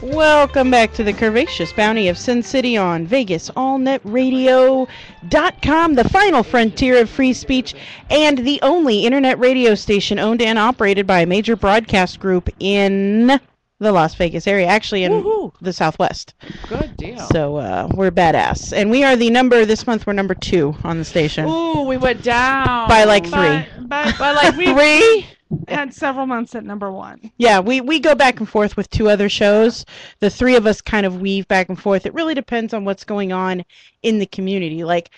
Welcome back to the Curvaceous Bounty of Sin City on VegasAllNetRadio.com, the final frontier of free speech and the only internet radio station owned and operated by a major broadcast group in the Las Vegas area, actually in the Southwest. Good deal. So we're badass. And we are this month we're number 2 on the station. Ooh, we went down. By like 3. By like 3? Had several months at number 1. Yeah, we go back and forth with 2 other shows. The 3 of us kind of weave back and forth. It really depends on what's going on in the community. Like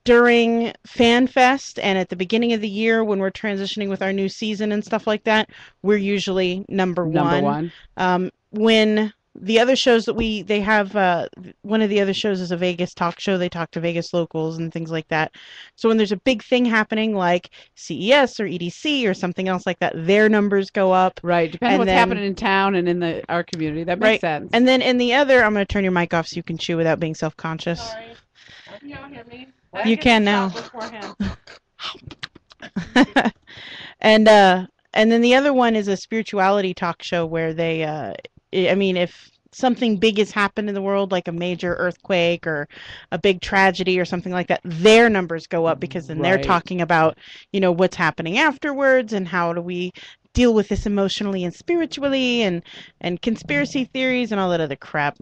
during FanFest and at the beginning of the year when we're transitioning with our new season and stuff like that, we're usually number one. When the other shows that they have, one of the other shows is a Vegas talk show. They talk to Vegas locals and things like that. So when there's a big thing happening like CES or EDC or something else like that, their numbers go up. Right, depends on what's happening in town and in our community. That makes sense. And then in the other, I'm going to turn your mic off so you can chew without being self-conscious. Sorry. Can y'all hear me? You can now. And then the other one is a spirituality talk show where they if something big has happened in the world, like a major earthquake or a big tragedy or something like that, their numbers go up because then they're talking about, what's happening afterwards and how do we deal with this emotionally and spiritually and conspiracy theories and all that other crap.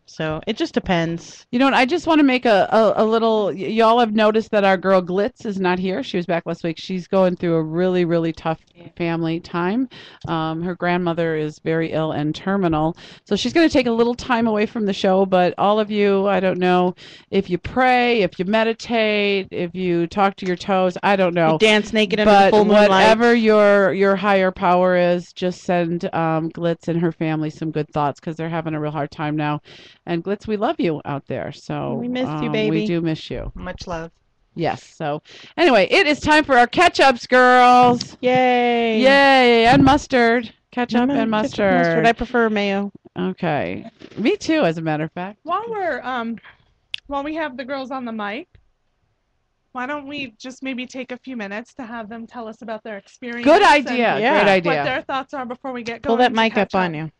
So it just depends. I just want to make a little, y'all have noticed that our girl Glitz is not here. She was back last week. She's going through a really, really tough family time. Her grandmother is very ill and terminal. So she's going to take a little time away from the show. But all of you, I don't know, if you pray, if you meditate, if you talk to your toes, I don't know. You dance naked under the full moonlight. Whatever your higher power is, just send Glitz and her family some good thoughts because they're having a real hard time now. And Glitz, we love you out there. So we miss you, baby. We do miss you. Much love. Yes. So anyway, it is time for our ketchups, girls. Yay. Yay. And mustard. Ketchup and mustard. I prefer mayo. Okay. Me too, as a matter of fact. While we have the girls on the mic, why don't we just maybe take a few minutes to have them tell us about their experience? Good idea. Great idea. What their thoughts are before we get going. Pull that mic up on you.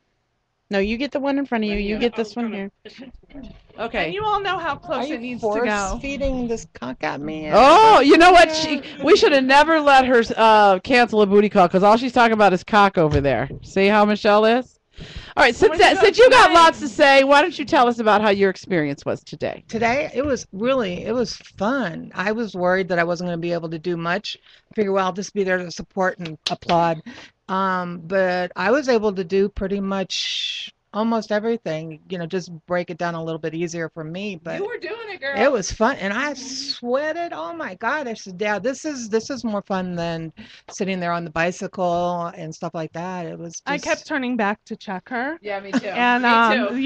No, you get the one in front of you. You get this one here. Okay. And you all know how close it needs to go. Are you feeding this cock at me? Oh, you know what? We should have never let her cancel a booty call because all she's talking about is cock over there. See how Michelle is? All right, since you got lots to say, why don't you tell us about how your experience was today? Today, it was fun. I was worried that I wasn't going to be able to do much. I figured, well, I'll just be there to support and applaud. But I was able to do pretty much almost everything, just break it down a little bit easier for me. But you were doing it, girl. It was fun, and I sweated. Oh my God! I said, "Yeah, this is more fun than sitting there on the bicycle and stuff like that." It was. Just... I kept turning back to check her. Yeah, me too. And me too.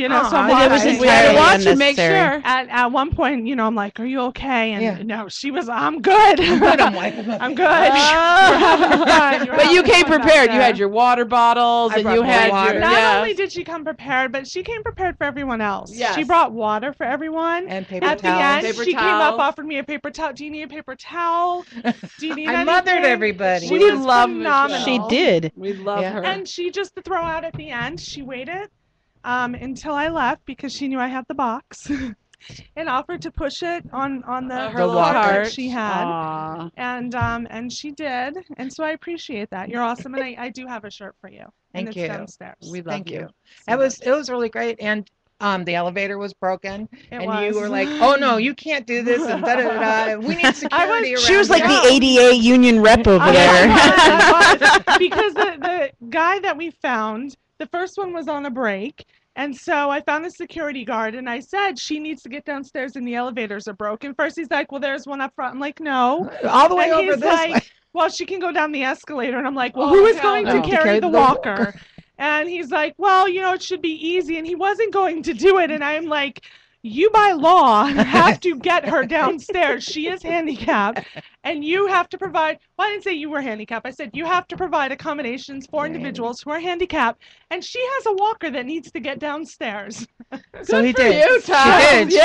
So I'm was we had to watch and make sure. At one point, I'm like, "Are you okay?" And no, she was. I'm good. I'm good. I'm wiping my. I'm good. We're having fun. But you came prepared. You had your water bottles, and you had water. Not only did she come prepared, but she came prepared for everyone else. Yes. She brought water for everyone. And paper towels. At the end, she came up, offered me a paper towel. Do you need a paper towel? Do you need I anything? mothered everybody. She was phenomenal. She did. We love her. And she just to throw out at the end, she waited until I left because she knew I had the box. And offered to push it on the her little cart she had. Aww. And she did. And so I appreciate that. You're awesome. And I do have a shirt for you. Thank you. Downstairs. We love you. It was really great. And the elevator was broken, and you were like, "Oh no, you can't do this!" And da da da. We need security around. She was like the ADA union rep over there. I was, because the guy that we found, the first one was on a break. And so I found the security guard, and I said, she needs to get downstairs, and the elevators are broken. First, he's like, well, there's one up front. I'm like, no. All the way and over he's this like, way. well, she can go down the escalator. And I'm like, well, who is going to carry the walker? And he's like, well, it should be easy. And he wasn't going to do it. And I'm like, you by law have to get her downstairs. She is handicapped, and you have to provide. Well, I didn't say you were handicapped. I said you have to provide accommodations for individuals who are handicapped, and she has a walker that needs to get downstairs. So he for did. you, Tom. She did. Yeah.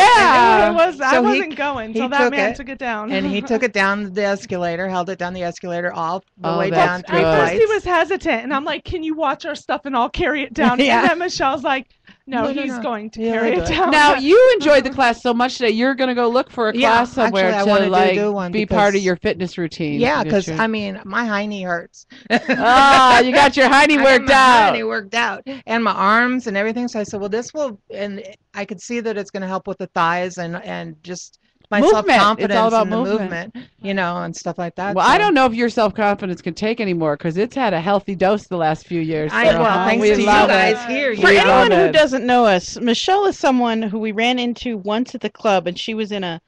I So wasn't going he until that took man it, took it down. and he took it down the escalator, held it down the escalator all the Oh, way that's down 3 good. At first he flights. was hesitant, and I'm like, "Can you watch our stuff and I'll carry it down?" Yeah. And then Michelle's like, "No, No, he's no. going to Yeah, carry do it it. down." Now you enjoyed the class so much that you're going to go look for a Yeah, class somewhere actually, I wanna to like do one be part of because- your fitness routine. Yeah, to get because your- I mean, my hiney hurts. Ah, you got your hiney I got worked my out. hiney worked out, and my arms and everything. So I said, well, this will, and I could see that it's going to help with the thighs and just my Movement. It's all self-confidence about and the movement. and stuff like that. Well, I So- don't know if your self-confidence can take anymore because it's had a healthy dose the last few years. I so, well, thanks we to you love guys it. here. For We you know. love anyone who it. doesn't know us, Michelle is someone who we ran into once at the club, and she was in a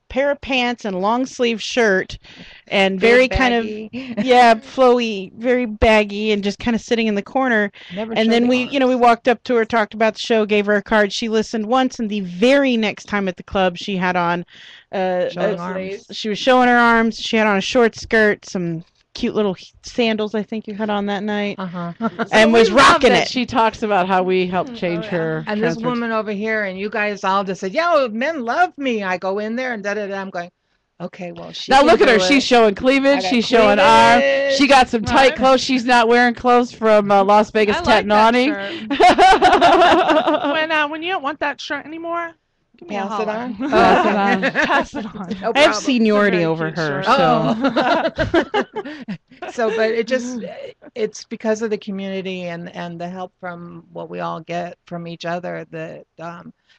pair of pants and a long sleeve shirt and very Big kind of baggy. flowy, very baggy, and just kind of sitting in the corner. Never And showed then the we arms. walked up to her, talked about the show, gave her a card. She listened once, and the very next time at the club, she had on Showing arms. she was showing her arms. She had on a short skirt, some cute little sandals, I think you had on that night, Uh-huh. and was We love rocking that it. She talks about how we helped change her. And this transport- woman over here, and you guys all just said, "Yo, men love me." I go in there and da da da. I'm going, okay, well, she. Now can look at her. do it. She's showing I cleavage. got She's showing arm. cleavage. She got some tight Right. clothes. She's not wearing clothes from Las Vegas I like that Tatnani. shirt. When you don't want that shirt anymore, give me a Pass it holler. on. Pass it on. Pass it on. No I have problem. seniority Very over cute her, shirt. so So, but it's because of the community and the help from what we all get from each other that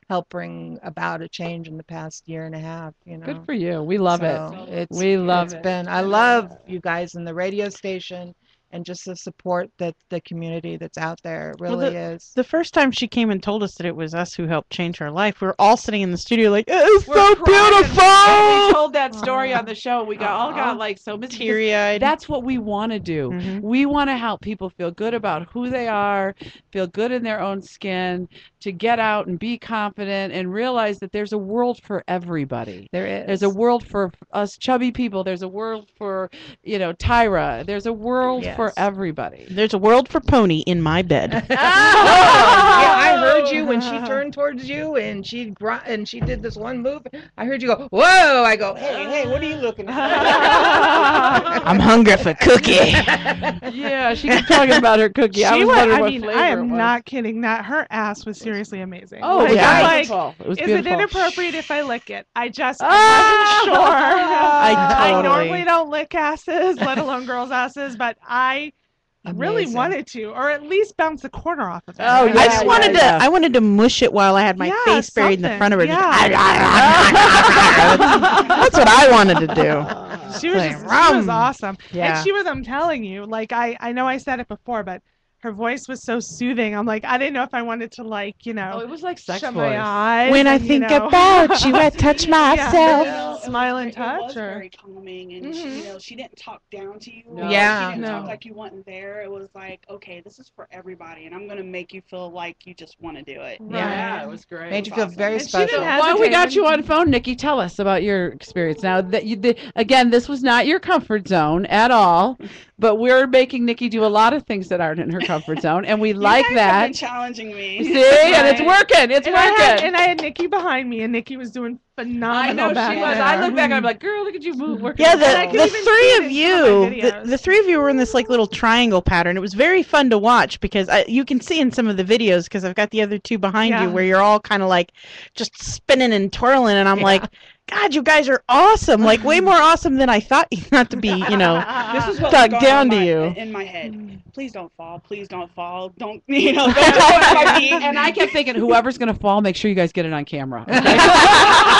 helped bring about a change in the past year and a half. You know. Good for you. We love So it. We love it's it. been. I love you guys in the radio station and just the support that the community that's out there really is. the first time she came and told us that it was us who helped change her life, we were all sitting in the studio like, it's We're so crying. When we beautiful, told that story on the show, we all got like so busy. teary-eyed. That's what we want to do. Mhm. We want to help people feel good about who they are, feel good in their own skin, to get out and be confident and realize that there's a world for everybody. There is. There's a world for us chubby people. There's a world for, Tyra. There's a world for Yes. everybody. There's a world for Pony in my bed. Yeah, I heard you when she turned towards you and she did this one move. I heard you go, "Whoa!" I go, "Hey, what are you looking at?" I'm hungry for cookie. Yeah, she kept talking about her cookie. I was wondering what flavor I it am was. not kidding. That her ass was seriously amazing. Oh, like, it was yeah. I'm like, beautiful. It was is beautiful. it inappropriate if I lick it? I just Ah! wasn't sure. I I totally- normally don't lick asses, let alone girls' asses, but I really Amazing. wanted to, or at least bounce the corner off of it. Oh, I yeah, just wanted yeah. I wanted to mush it while I had my Yeah, face buried in the something. front of her. Yeah. That's what I wanted to do. She was Like, she was rum. awesome. Yeah. And she was, I'm telling you, like I know I said it before, but her voice was so soothing. I'm like, I didn't know if I wanted to Oh, it was like sex shut voice. my eyes. When I and, think about you, I touch myself. Yeah. Smile and It touch, was or very calming, and Mhm. she didn't talk down to you. No. Yeah. She didn't No. talk like you wasn't there. It was like, okay, this is for everybody, and I'm gonna make you feel like you just want to do it. Yeah. it was great. Made you feel very And she special. didn't have- While we got hesitate. you on phone, Nikki, tell us about your experience. Now that again, this was not your comfort zone at all, but we're making Nikki do a lot of things that aren't in her comfort zone, and we You like guys have been that. challenging me. See, and it's working. It's and working. I had Nikki behind me, and Nikki was doing phenomenal. I know she back was. there. I look back and I'm like, girl, look at you move. Working Yeah, the And I the, could the even three see of it in you, some of my the videos. three of you were in this like little triangle pattern. It was very fun to watch because you can see in some of the videos because I've got the other two behind Yeah. you where you're all kind of like just spinning and twirling, and I'm Yeah. like, God, you guys are awesome! Like way more awesome than I thought you not to be. You know, This is what Talk was going down on to my- you. in my head. Please don't fall. Please don't fall. Don't don't go at my feet. And I kept thinking, whoever's gonna fall, make sure you guys get it on camera. Okay?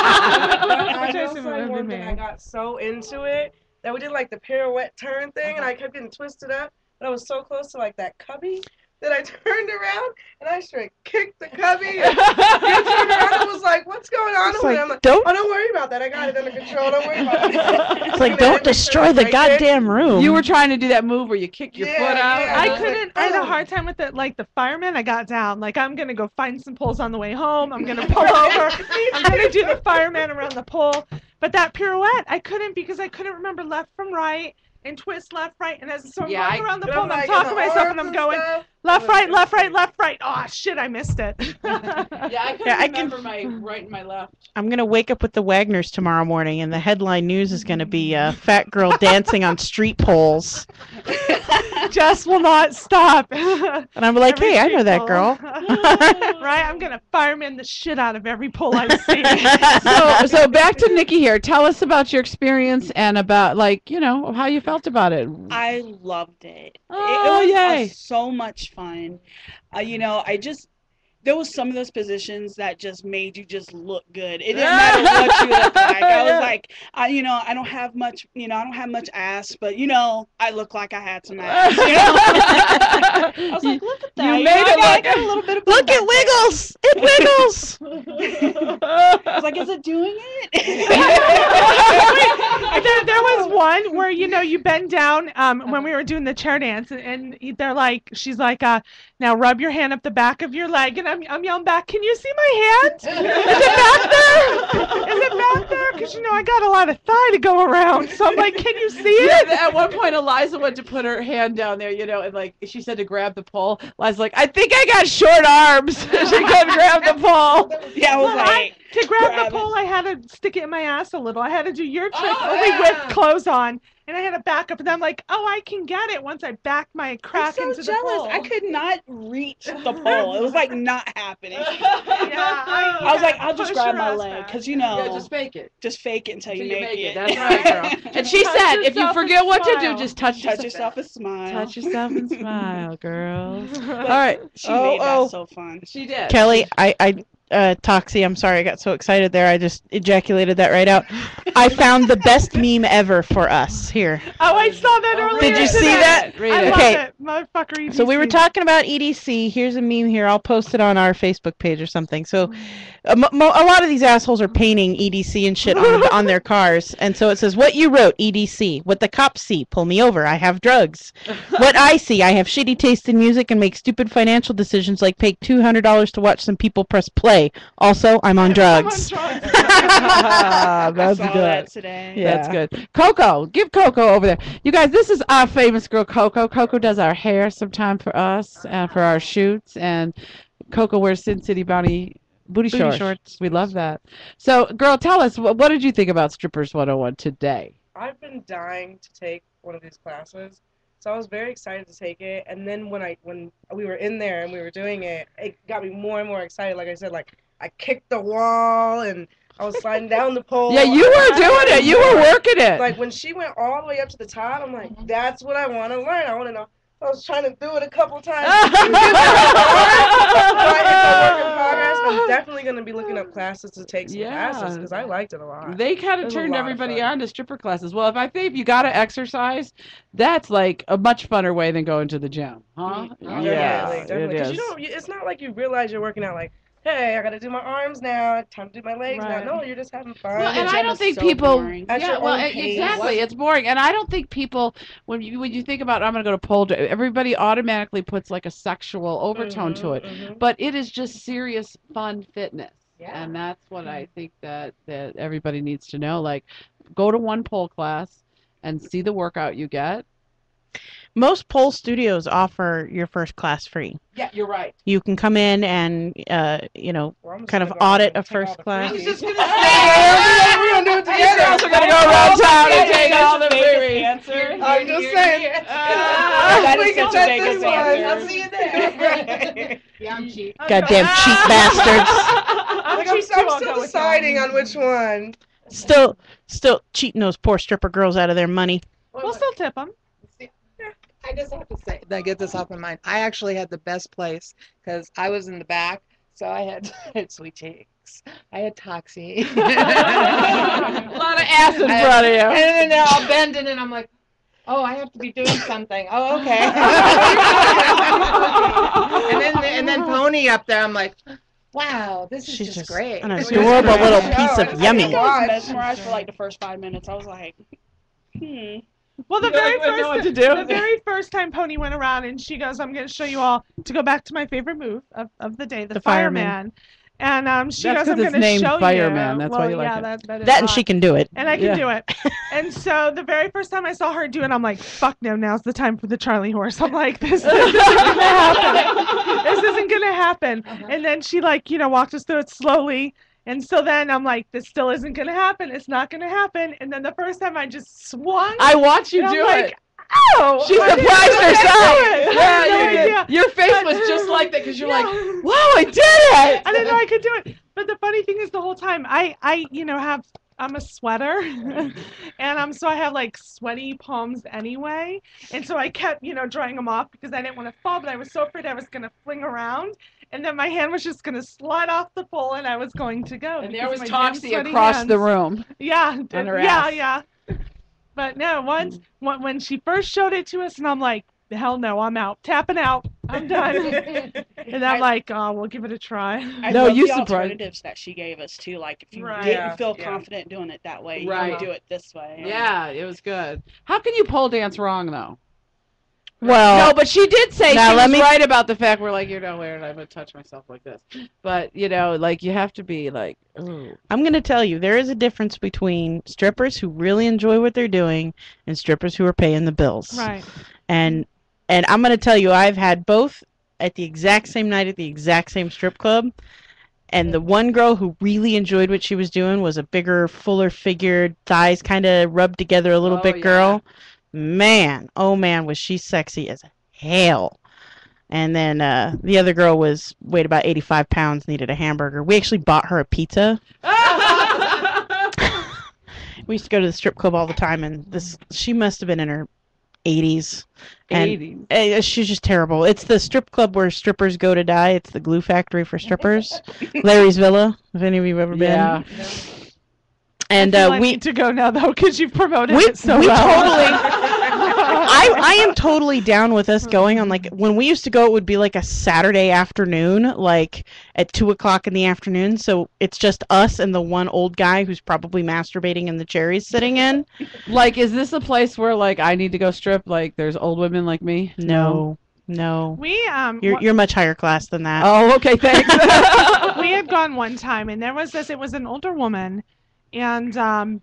I know Jason for would be one thing, me. I got so into it that we did like the pirouette turn thing, and I kept getting twisted up, but I was so close to like that cubby Then I turned around and I straight kicked the cubby. And you turned around and was like, "What's going on over there?" I'm like, "Oh, don't worry about that. I got it under control. Don't worry about it." It's like, don't destroy the goddamn room. You were trying to do that move where you kick your foot out. Yeah. I was couldn't. like, I had a "Oh." hard time with it. Like the fireman, I got down. Like I'm gonna go find some poles on the way home. I'm gonna pull over. I'm gonna do the fireman around the pole. But that pirouette, I couldn't because I couldn't remember left from right and twist left, right. And so I'm going around the And pole I'm and I'm like, talking to in the myself and arms I'm going stuff. left, right, left, right, left, right. Oh shit, I missed it. Yeah, I couldn't Yeah, I can- remember my right and my left. I'm going to wake up with the Wagners tomorrow morning, and the headline news is going to be fat girl dancing on street poles. Just will not stop. And I'm like, hey, I know that girl. Right? I'm gonna fireman the shit out of every pole I see. So back to Nikki here. Tell us about your experience and about, like, you know, how you felt about it. I loved it. Oh, it was yay. so much fun. You know, there was some of those positions that just made you just look good. It didn't matter what you look like. I was like, you know, I don't have much, I don't have much ass, but I look like I had some ass. You know? I was like, look at that. You made it I look- got a little bit of Look, it wiggles! It wiggles! I was like, is it doing it? There was one where you bend down when we were doing the chair dance and she's like now rub your hand up the back of your leg and I'm yelling back, can you see my hand? Is it back there? Is it back there? Because I got a lot of thigh to go around, so I'm like, can you see it? Yeah, at one point, Eliza went to put her hand down there, and like she said to grab the pole. Eliza's like, I think I got short arms. She couldn't grab the pole. Yeah, I was like, To grab grab the it. pole, I had to stick it in my ass a little. I had to do your trick, Oh, only yeah. with clothes on, and I had to back up. And I'm like, oh, I can get it once I back my I'm crack so into jealous. the pole. I could not reach the pole. It was like not happening. Yeah, I was like, I'll just push grab your my ass leg back. because Yeah, just fake it. just fake it until you Until make it. That's right, girl. And she Touch said, if you yourself forget and what to do, smile. just touch Touch yourself and smile. Touch yourself and smile, girls. All right. She made Oh, that so fun. She did. Kelly, Toxie, I'm sorry I got so excited there. I just ejaculated that right out. I found the best meme ever for us here. Oh, I saw that earlier. Did you see today. that? Read I it. love Okay. it, motherfucker. So we were EDC. talking about EDC. Here's a meme here. I'll post it on our Facebook page or something. So a lot of these assholes are painting EDC and shit on their cars. And so it says, what you wrote, EDC. What the cops see, pull me over. I have drugs. What I see, I have shitty taste in music and make stupid financial decisions like pay $200 to watch some people press play. Also, I'm on drugs. I'm on drugs. I That's saw good. that today. Yeah. That's good. Coco, give Coco over there. You guys, this is our famous girl, Coco. Coco does our hair sometime for us and for our shoots. And Coco wears SinCityBounty booty shorts. We love that. So, girl, tell us, what did you think about Strippers 101 today? I've been dying to take one of these classes, so I was very excited to take it. And then when we were in there and we were doing it, it got me more and more excited. Like I said, like I kicked the wall and I was sliding down the pole. Yeah, you were doing it. You were working it. Like when she went all the way up to the top, I'm like, that's what I want to learn. I want to know. I was trying to do it a couple times. But it's a work in progress. I'm definitely going to be looking up classes to take some classes because I liked it a lot. They kind It of was a turned lot of everybody fun. on to stripper classes. Well, I think if you got to exercise, that's like a much funner way than going to the gym, huh? Definitely, definitely. Because it's not like you realize you're working out like, hey, I got to do my arms now. Time to do my legs Right. now. No, you're just having fun. Well, and gym I don't is think so people. boring. At Yeah, your well, own pace. exactly. It's boring, and I don't think people when you think about I'm going to go to pole, everybody automatically puts like a sexual overtone to it, Mhm. but it is just serious fun fitness, Yeah. and that's what I think that everybody needs to know. Like, go to one pole class and see the workout you get. Most pole studios offer your first class free. Yeah, you're right. You can come in and, Well, I'm just kind of gonna go audit and a take all first the class. freebies. Just gonna We're gonna do it together. also gonna go around town and take all the Vegas freebies. answer. I'm just saying. That is We can such a check Vegas this one. answer. I'll see you there. Yeah, I'm cheap. goddamn cheap bastards. Like, I'm still deciding on which one. Still cheating those poor stripper girls out of their money. We'll still tip them. I just have to say, that get this off my mind. I actually had the best place because I was in the back, so I had sweet cheeks. I had Toxie. A lot of ass in front of you. And then they're all bending, and I'm like, Oh, I have to be doing something. Oh, okay. and then Pony up there, I'm like, wow, this is She's just just great. an This is adorable great. little show. piece I of just yummy. gotta I was watch. mesmerized for like the first 5 minutes. I was like, Well, the You very wouldn't know what first to do. the very first time Pony went around and she goes, "I'm going to show you all." To go back to my favorite move of the day, the fireman. fireman. And she That's goes, 'cause "I'm going it's to named show Fireman. you." That's well, why you like yeah, it. that is That and odd. she can do it. And I can Yeah. do it. And so the very first time I saw her do it, I'm like, fuck no, now's the time for the Charlie horse. I'm like, this isn't gonna happen. This isn't gonna happen. And then she walked us through it slowly. And so then I'm like, this still isn't gonna happen. It's not gonna happen. And then the first time I just swung. I watch you and I'm do like, it. oh, She I didn't surprised know I herself. could do it. I Yeah, had no you did. idea. Your face But- was just like that because you're like, Yeah. wow, I did it. I didn't know I could do it. But the funny thing is, the whole time I'm a sweater, and so I have like sweaty palms anyway, and so I kept drying them off because I didn't want to fall, but I was so afraid I was gonna fling around, and then my hand was just gonna slide off the pole, and I was going to go. And there was because my damn Toxie sweaty across hands. the room. Yeah, on her yeah, ass. yeah. But no, when she first showed it to us, and I'm like, hell no, I'm out, tapping out, I'm done. And I'm like, oh, we'll give it a try. I No, love you the surprised- alternatives that she gave us too. Like if you Right. didn't Yeah, feel yeah. confident doing it that way, Right. you do it this way. Yeah, it was good. How can you pole dance wrong though? Well, No, but she did say Now, she let was me- right about the fact we're like, you're not weird, I'm gonna touch myself like this. But like you have to be like, ooh. I'm going to tell you, there is a difference between strippers who really enjoy what they're doing and strippers who are paying the bills. Right. And I'm going to tell you, I've had both at the exact same night at the exact same strip club. And the one girl who really enjoyed what she was doing was a bigger, fuller figured, thighs kind of rubbed together a little Oh, bit yeah. girl. Man, oh man, was she sexy as hell. And then the other girl weighed about 85 pounds, needed a hamburger. We actually bought her a pizza. We used to go to the strip club all the time, and she must have been in her 80s. And 80s. she's just terrible. It's the strip club where strippers go to die. It's the glue factory for strippers. Larry's Villa, if any of you have ever been. Yeah. And I feel I we need to go now though because you've promoted we it so we well. totally I am totally down with us going on. Like when we used to go, it would be like a Saturday afternoon, like at 2:00 in the afternoon. So it's just us and the one old guy who's probably masturbating in the chair he's sitting in. Like, is this a place where like I need to go strip? Like, there's old women like me? No. We You're much higher class than that. Oh, okay, thanks. we had gone one time and there was this. It was an older woman, and I'm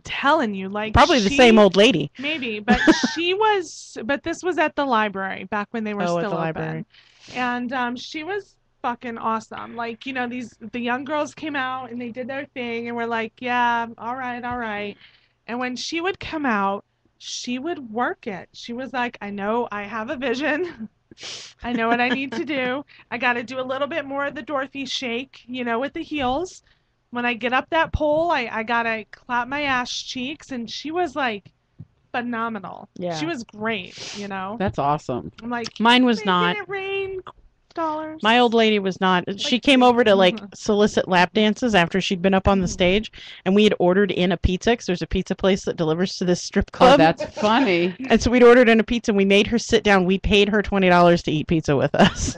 telling you, like Probably the same old lady. maybe, but but this was at the library back when they were At still the open. library. And she was fucking awesome. Like, the young girls came out and they did their thing and we're like, yeah, all right. And when she would come out, she would work it. She was like, I know I have a vision. I know what I need to do. I got to do a little bit more of the Dorothy shake, with the heels. When I get up that pole, I got to clap my ass cheeks. And she was like phenomenal. Yeah. She was great, That's awesome. I'm like, Mine was making not. it rain dollars. My old lady was not. She came over to solicit lap dances after she'd been up on the stage, and we had ordered in a pizza because there's a pizza place that delivers to this strip Oh, club. that's funny. And so we'd ordered in a pizza, and we made her sit down. We paid her $20 to eat pizza with us.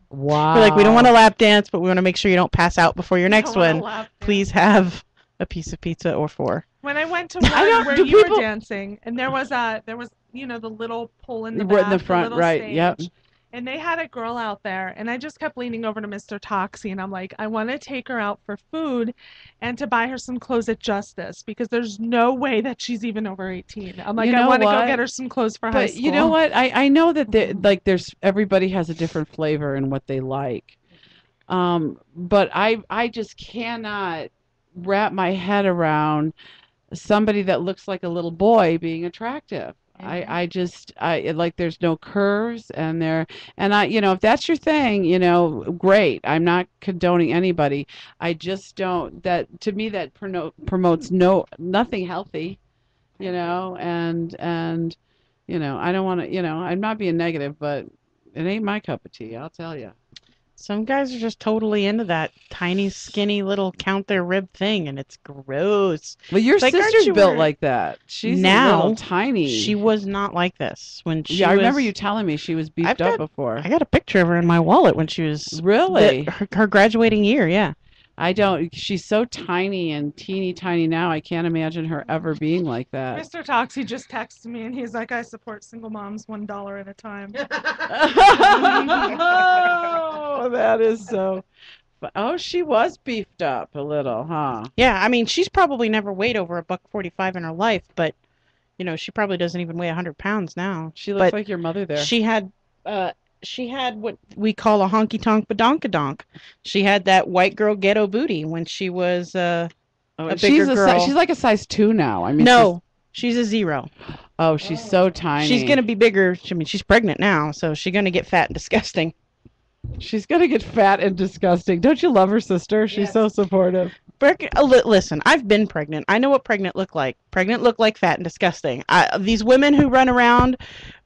Wow. We're like, we don't want to lap dance, but we want to make sure you don't pass out before your next one. Please have a piece of pizza or four. When I went to I one don't- where do you people- were dancing, and there was the little pole in the Right back, in the front, little right, stage, yep. And they had a girl out there, and I just kept leaning over to Mr. Toxie, and I'm like, I want to take her out for food and to buy her some clothes at Justice, because there's no way that she's even over 18. I'm like, You I know want to go what? get her some clothes for high But school. you know what? I know that there's everybody has a different flavor in what they like. But I just cannot wrap my head around somebody that looks like a little boy being attractive. I like there's no curves and if that's your thing, great. I'm not condoning anybody. I just don't, that to me that promotes nothing healthy, and I don't want to, I'm not being negative, but it ain't my cup of tea, I'll tell you. Some guys are just totally into that tiny, skinny little count their rib thing, and it's gross. Well, your It's like, aren't sister's you built wearing- like that. She's a Now, little tiny. She was not like this when she Yeah, I remember was- you telling me she was beefed I've up got- before. I got a picture of her in my wallet when she was Really? her graduating year. Yeah. I don't. She's so tiny and teeny tiny now. I can't imagine her ever being like that. Mr. Toxie just texted me and he's like, I support single moms $1 at a time. Oh, that is so. Oh, she was beefed up a little, huh? Yeah, I mean, she's probably never weighed over $145 in her life, but she probably doesn't even weigh 100 pounds now. She looks But like your mother there. She had what we call a honky tonk badonkadonk. She had that white girl ghetto booty when she was a bigger she's girl. she's like a size 2 now. I mean, No, she's a 0. she's so tiny. She's gonna be bigger. I mean, she's pregnant now, so she's gonna get fat and disgusting. She's gonna get fat and disgusting. Don't you love her sister? She's so supportive. Listen, I've been pregnant. I know what pregnant look like. Pregnant look like fat and disgusting. These women who run around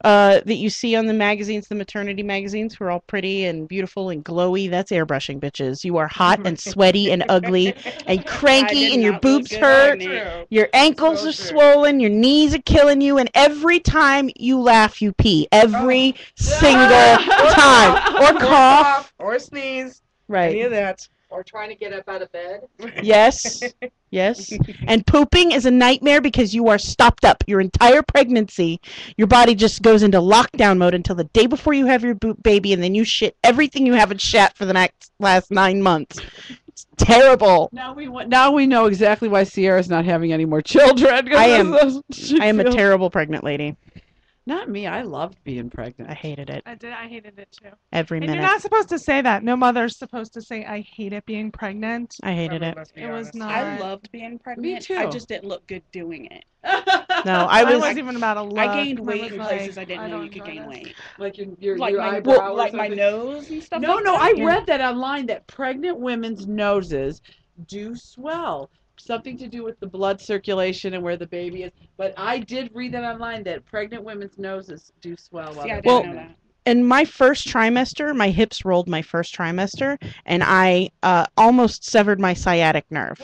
that you see on the magazines, the maternity magazines, who are all pretty and beautiful and glowy, that's airbrushing, bitches. You are hot and sweaty and ugly and cranky, and your boobs hurt. Your ankles are swollen. Your knees are killing you, and every time you laugh, you pee. Every single time, or cough, or sneeze. right? Any of that. Or trying to get up out of bed. Yes. Yes. And pooping is a nightmare because you are stopped up your entire pregnancy. Your body just goes into lockdown mode until the day before you have your baby, and then you shit everything you haven't shat for the last 9 months. It's terrible. Now we know exactly why Sierra's not having any more children. I am a feels- terrible pregnant lady. Not me. I loved being pregnant. I hated it I hated it too. every And minute. you're not supposed to say that. No mother's supposed to say, I hate it being pregnant. I hated it. Let's be It was honest. not. I loved being pregnant. too. I just didn't look good doing it. No, I I was. wasn't even about a look. I gained I weight was in like, places I didn't know don't you could enjoy gain this. weight. Like your Like my eyebrow or like my something? nose and stuff. No, like no, that. I Yeah. read that online that pregnant women's noses do swell. Something to do with the blood circulation and where the baby is. But I did read that online that pregnant women's noses do swell. While See, I they're didn't know pregnant. that. In my first trimester, my hips rolled my first trimester, and I almost severed my sciatic nerve.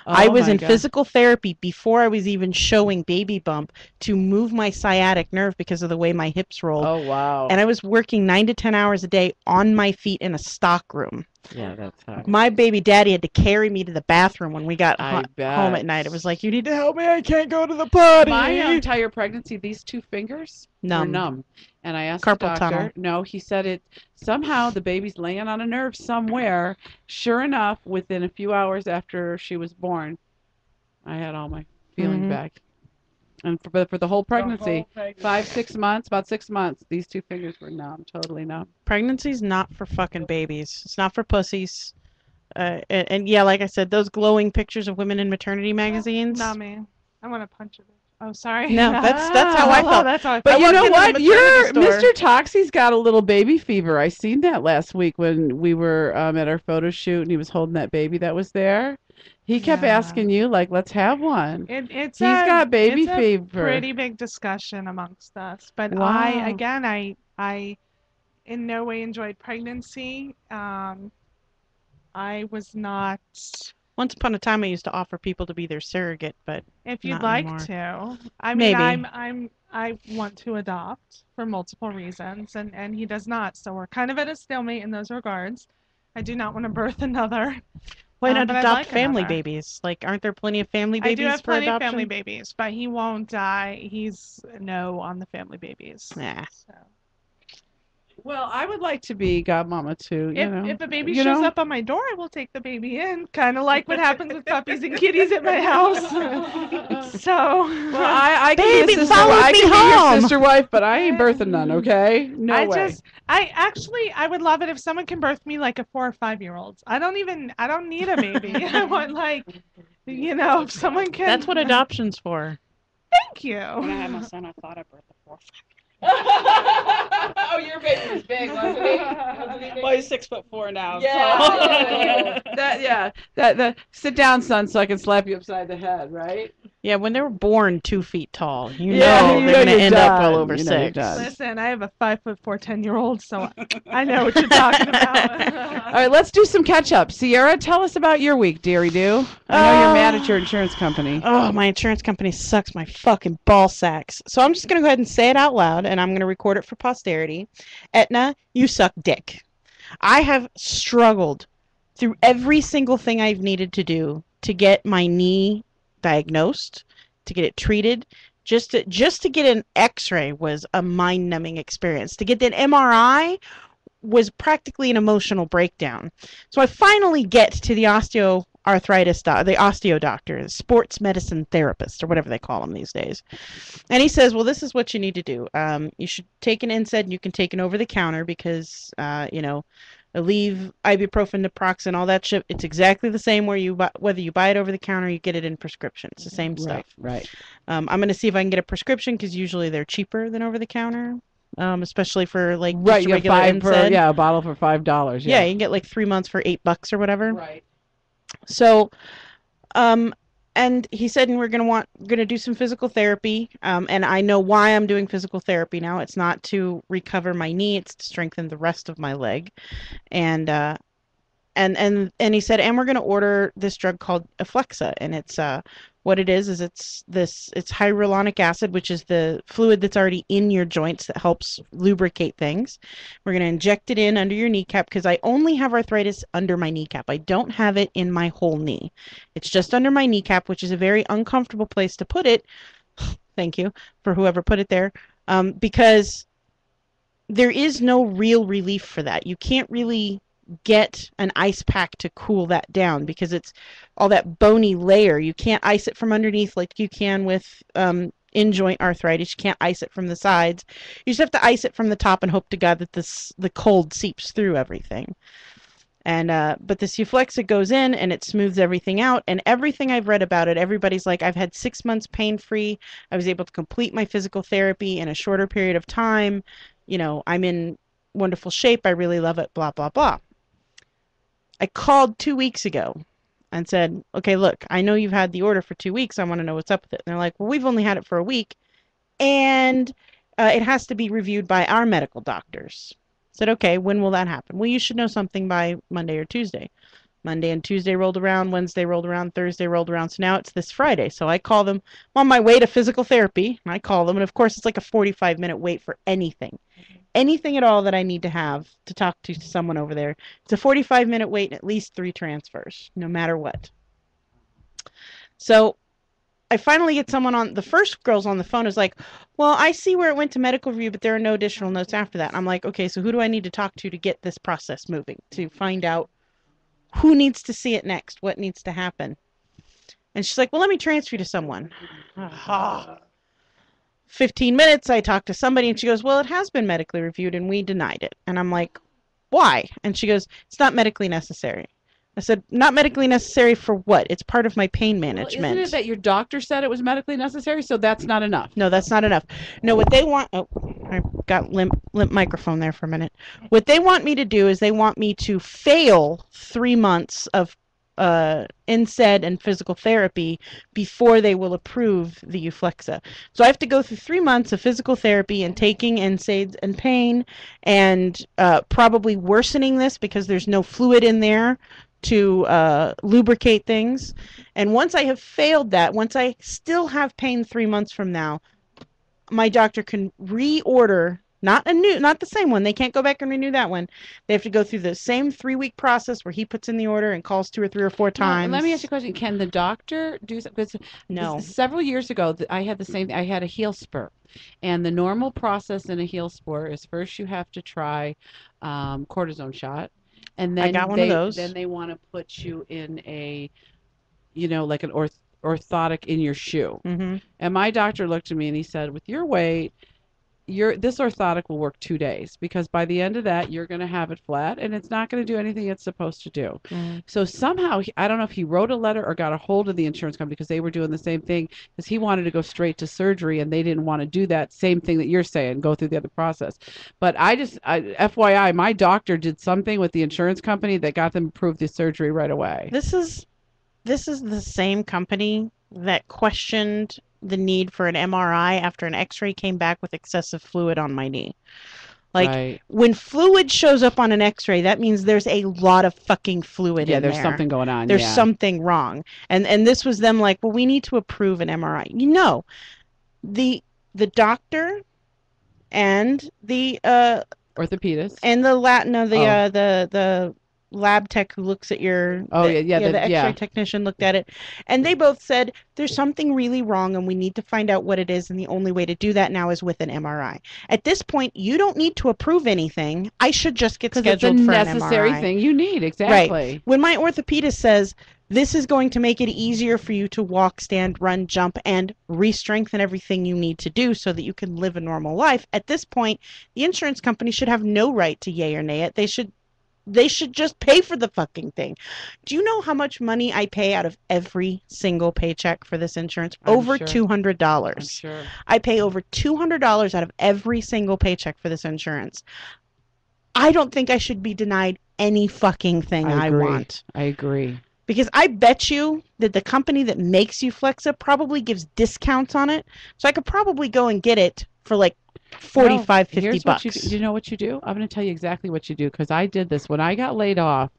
I Oh was my in God. physical therapy before I was even showing baby bump to move my sciatic nerve because of the way my hips rolled. Oh wow. And I was working 9 to 10 hours a day on my feet in a stock room. Yeah, that's how. My baby daddy had to carry me to the bathroom when we got I home bet. at night. It was like, you need to help me. I can't go to the potty. My entire pregnancy, these 2 fingers were Numb. numb. And I asked Carpal the doctor. tunnel. No, he said it somehow the baby's laying on a nerve somewhere. Sure enough, within a few hours after she was born, I had all my feeling Mhm. back. And for the whole pregnancy, The whole pregnancy. 5-6 months, about 6 months, these 2 fingers were numb, totally numb. Pregnancy's not for fucking babies. It's not for pussies. And yeah, like I said, those glowing pictures of women in maternity magazines. Not me. I want to punch it. Oh, sorry. No, that's how I felt. That's how I But felt. you walked know into the what? maternity Your store. Mr. Toxie's got a little baby fever. I seen that last week when we were at our photo shoot and he was holding that baby that was there. He kept Yeah. asking you, like, let's have one. It's He's got baby it's fever. A pretty big discussion amongst us, but Wow. I in no way enjoyed pregnancy. I was not. Once upon a time, I used to offer people to be their surrogate, but If you'd Not like anymore. to, I mean, Maybe. I want to adopt for multiple reasons, and he does not. So we're kind of at a stalemate in those regards. I do not want to birth another. why not But I'd adopt like family another. babies? Like, aren't there plenty of family I babies do have for plenty adoption? of family babies, but he won't die. He's no on the family babies. Nah. So. Well, I would like to be godmama too. You know, If a baby You shows know? up on my door, I will take the baby in. Kind of like what happens with puppies and kitties at my house. So. Well, I can Baby, be a sister. follow I me can be your home. sister wife, but I ain't birthing none. Okay? No I way. I would love it if someone can birth me like a 4 or 5 year old. I don't need a baby. I want if someone can. That's what adoption's for. Thank you. When I had my son, I thought I birthed a 4. Oh, your baby was big, wasn't he? Well, he's 6'4" now. Yeah. That sit down, son, so I can slap you upside the head, right? Yeah, when they were born 2 feet tall, you Yeah, know you they're know gonna you're end up well done. over You know you're 6. done. Listen, I have a 5'4", 10-year-old, so I know what you're talking about. All right, let's do some catch up. Sierra, tell us about your week, dearie do. I know you're mad at your insurance company. Oh, my insurance company sucks my fucking ball sacks. So I'm just gonna go ahead and say it out loud, and I'm gonna record it for posterity. Aetna, you suck dick. I have struggled through every single thing I've needed to do to get my knee diagnosed, to get it treated. Just to get an X-ray was a mind-numbing experience. To get an MRI was practically an emotional breakdown. So I finally get to the the osteo doctor, the sports medicine therapist, or whatever they call them these days. And he says, well, this is what you need to do. You should take an NSAID, and you can take an over-the-counter because, Aleve, ibuprofen, naproxen, all that shit. It's exactly the same whether you buy it over the counter or you get it in prescription. It's the same stuff. Right. I'm going to see if I can get a prescription because usually they're cheaper than over the counter, especially for like Right, just a you regular have NSAID. a bottle for $5. Yeah, you can get like 3 months for $8 or whatever. Right. So, and he said, and we're gonna do some physical therapy. And I know why I'm doing physical therapy now. It's not to recover my knee; it's to strengthen the rest of my leg. And and he said, and we're gonna order this drug called Aflexa, and it's what it is it's hyaluronic acid, which is the fluid that's already in your joints that helps lubricate things. We're going to inject it in under your kneecap because I only have arthritis under my kneecap. I don't have it in my whole knee. It's just under my kneecap, which is a very uncomfortable place to put it. Thank you for whoever put it there, because there is no real relief for that. You can't really get an ice pack to cool that down because it's all that bony layer. You can't ice it from underneath like you can with in joint arthritis. You can't ice it from the sides. You just have to ice it from the top and hope to God that the cold seeps through everything. And but this Euflexa goes in and it smooths everything out. And everything I've read about it, everybody's like, I've had 6 months pain free. I was able to complete my physical therapy in a shorter period of time. I'm in wonderful shape. I really love it. Blah blah blah. I called 2 weeks ago and said, okay, look, I know you've had the order for 2 weeks. I want to know what's up with it. And they're like, well, we've only had it for a week, and it has to be reviewed by our medical doctors. I said, okay, when will that happen? Well, you should know something by Monday or Tuesday. Monday and Tuesday rolled around, Wednesday rolled around, Thursday rolled around. So now it's this Friday. So I call them. I'm on my way to physical therapy, and I call them. And of course, it's like a 45-minute wait for anything. Anything at all that I need to have to talk to someone over there. It's a 45-minute wait and at least 3 transfers, no matter what. So I finally get someone on. The first girl's on the phone is like, well, I see where it went to medical review, but there are no additional notes after that. I'm like, okay, so who do I need to talk to get this process moving, to find out who needs to see it next, what needs to happen? And she's like, well, let me transfer you to someone. 15 minutes, I talked to somebody, and she goes, well, it has been medically reviewed, and we denied it. And I'm like, why? And she goes, it's not medically necessary. I said, not medically necessary for what? It's part of my pain management. Well, isn't it that your doctor said it was medically necessary, so that's not enough? No, that's not enough. No, what they want... Oh, I got limp microphone there for a minute. What they want me to do is they want me to fail 3 months of NSAID and physical therapy before they will approve the Euflexa. So I have to go through 3 months of physical therapy and taking NSAIDs and pain, and probably worsening this because there's no fluid in there to lubricate things. And once I have failed that, once I still have pain 3 months from now, my doctor can reorder, not the same one. They can't go back and renew that one. They have to go through the same 3-week process where he puts in the order and calls 2 or 3 or 4 times. Now, let me ask you a question. Can the doctor do something? No. Several years ago, I had the same. I had a heel spur, and the normal process in a heel spur is first you have to try cortisone shot, and then I got one of those. Then they want to put you in a, like an orthotic in your shoe. Mm-hmm. And my doctor looked at me and he said, with your weight, this orthotic will work 2 days, because by the end of that you're going to have it flat and it's not going to do anything it's supposed to do. Mm-hmm. So somehow I don't know if he wrote a letter or got a hold of the insurance company, because they were doing the same thing, because he wanted to go straight to surgery and they didn't want to do that same thing that you're saying, go through the other process. But FYI, my doctor did something with the insurance company that got them approved the surgery right away. This is the same company that questioned the need for an MRI after an X-ray came back with excessive fluid on my knee. Like, Right. when fluid shows up on an X-ray, that means there's a lot of fucking fluid Yeah, in there's there. something going on. There's Yeah. something wrong. And this was them like, well, we need to approve an MRI. You know, the doctor and the Orthopedist. and the Oh. the lab tech who looks at your Oh, yeah, the X-ray yeah. technician looked at it, and they both said there's something really wrong and we need to find out what it is, and the only way to do that now is with an MRI. At this point, you don't need to approve anything. I should just get Because it's a scheduled for an necessary MRI. thing you need. Exactly. When my orthopedist says this is going to make it easier for you to walk, stand, run, jump, and re-strengthen everything you need to do so that you can live a normal life, at this point, the insurance company should have no right to yay or nay it. They should just pay for the fucking thing. Do you know how much money I pay out of every single paycheck for this insurance? I'm Over sure. $200. I'm sure. I pay over $200 out of every single paycheck for this insurance. I don't think I should be denied any fucking thing I agree. want. I agree. Because I bet you that the company that makes you Flexa probably gives discounts on it. So I could probably go and get it for like 45, 50 Here's bucks. what you do. You know what you do? I'm going to tell you exactly what you do because I did this. When I got laid off,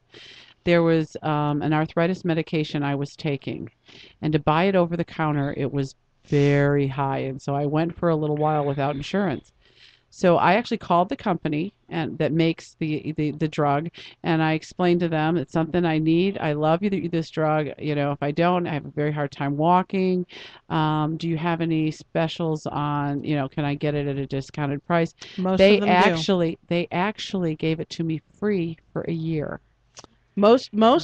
there was an arthritis medication I was taking. And to buy it over the counter, it was very high. And so I went for a little while without insurance. So I actually called the company and that makes the drug, and I explained to them it's something I need. I love this drug. You know, if I don't, I have a very hard time walking. Do you have any specials on? You know, can I get it at a discounted price? Most of them They actually gave it to me free for a year. do.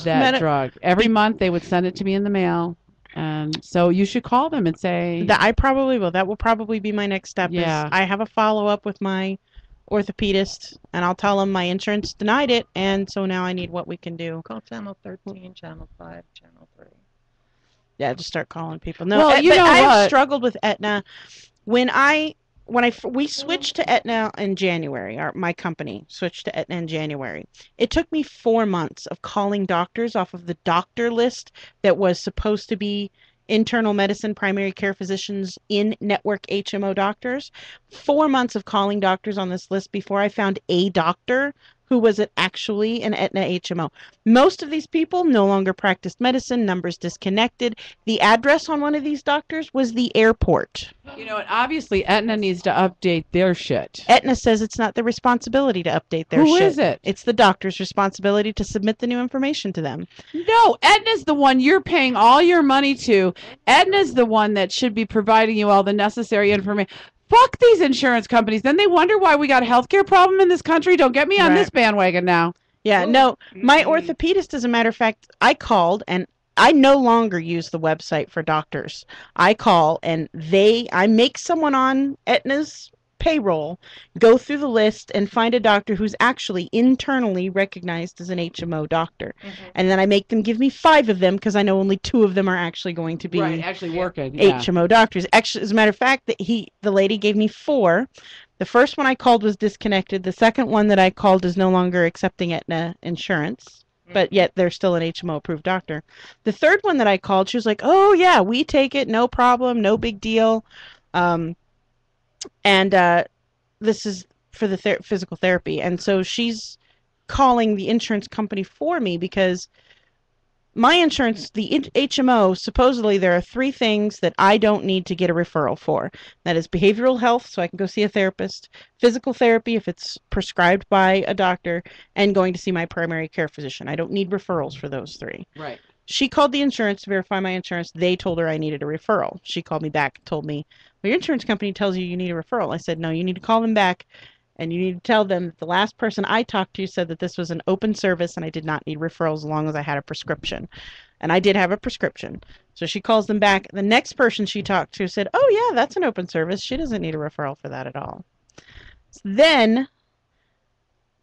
That drug every month they would send it to me in the mail. And so you should call them and say that I probably will. That will probably be my next step. Yeah. Is I have a follow-up with my orthopedist, and I'll tell him my insurance denied it, and so now I need what we can do. Call channel 13, channel 5, channel 3. Yeah, just start calling people. No, Well, you but know I have what? struggled with Aetna. We switched to Aetna in January. My company switched to Aetna in January. It took me 4 months of calling doctors off of the doctor list that was supposed to be internal medicine primary care physicians in network HMO doctors. 4 months of calling doctors on this list before I found a doctor who was actually an Aetna HMO. Most of these people no longer practiced medicine, numbers disconnected. The address on one of these doctors was the airport. You know, and obviously Aetna needs to update their shit. Aetna says it's not their responsibility to update their Who shit. is it? It's the doctor's responsibility to submit the new information to them. No, Aetna's the one you're paying all your money to. Aetna's the one that should be providing you all the necessary information. Fuck these insurance companies. Then they wonder why we got a healthcare problem in this country. Don't get me on Right. this bandwagon now. Yeah, no, my orthopedist, as a matter of fact, I called and I no longer use the website for doctors. I call and I make someone on Aetna's payroll go through the list and find a doctor who's actually internally recognized as an HMO doctor. And then I make them give me 5 of them because I know only 2 of them are actually going to be actually working. Yeah. HMO doctors. Actually, as a matter of fact, the lady gave me 4. The first one I called was disconnected. The second one that I called is no longer accepting Aetna insurance, but yet they're still an HMO approved doctor. The third one that I called, she was like, "Oh yeah, we take it, no problem, no big deal." This is for the physical therapy, and so she's calling the insurance company for me because my insurance, the HMO, supposedly there are 3 things that I don't need to get a referral for. That is behavioral health, so I can go see a therapist, physical therapy if it's prescribed by a doctor, and going to see my primary care physician. I don't need referrals for those 3. Right. She called the insurance to verify my insurance. They told her I needed a referral. She called me back and told me, well, your insurance company tells you need a referral. I said, no, you need to call them back. And you need to tell them that the last person I talked to said that this was an open service and I did not need referrals as long as I had a prescription. And I did have a prescription. So she calls them back. The next person she talked to said, oh, yeah, that's an open service. She doesn't need a referral for that at all.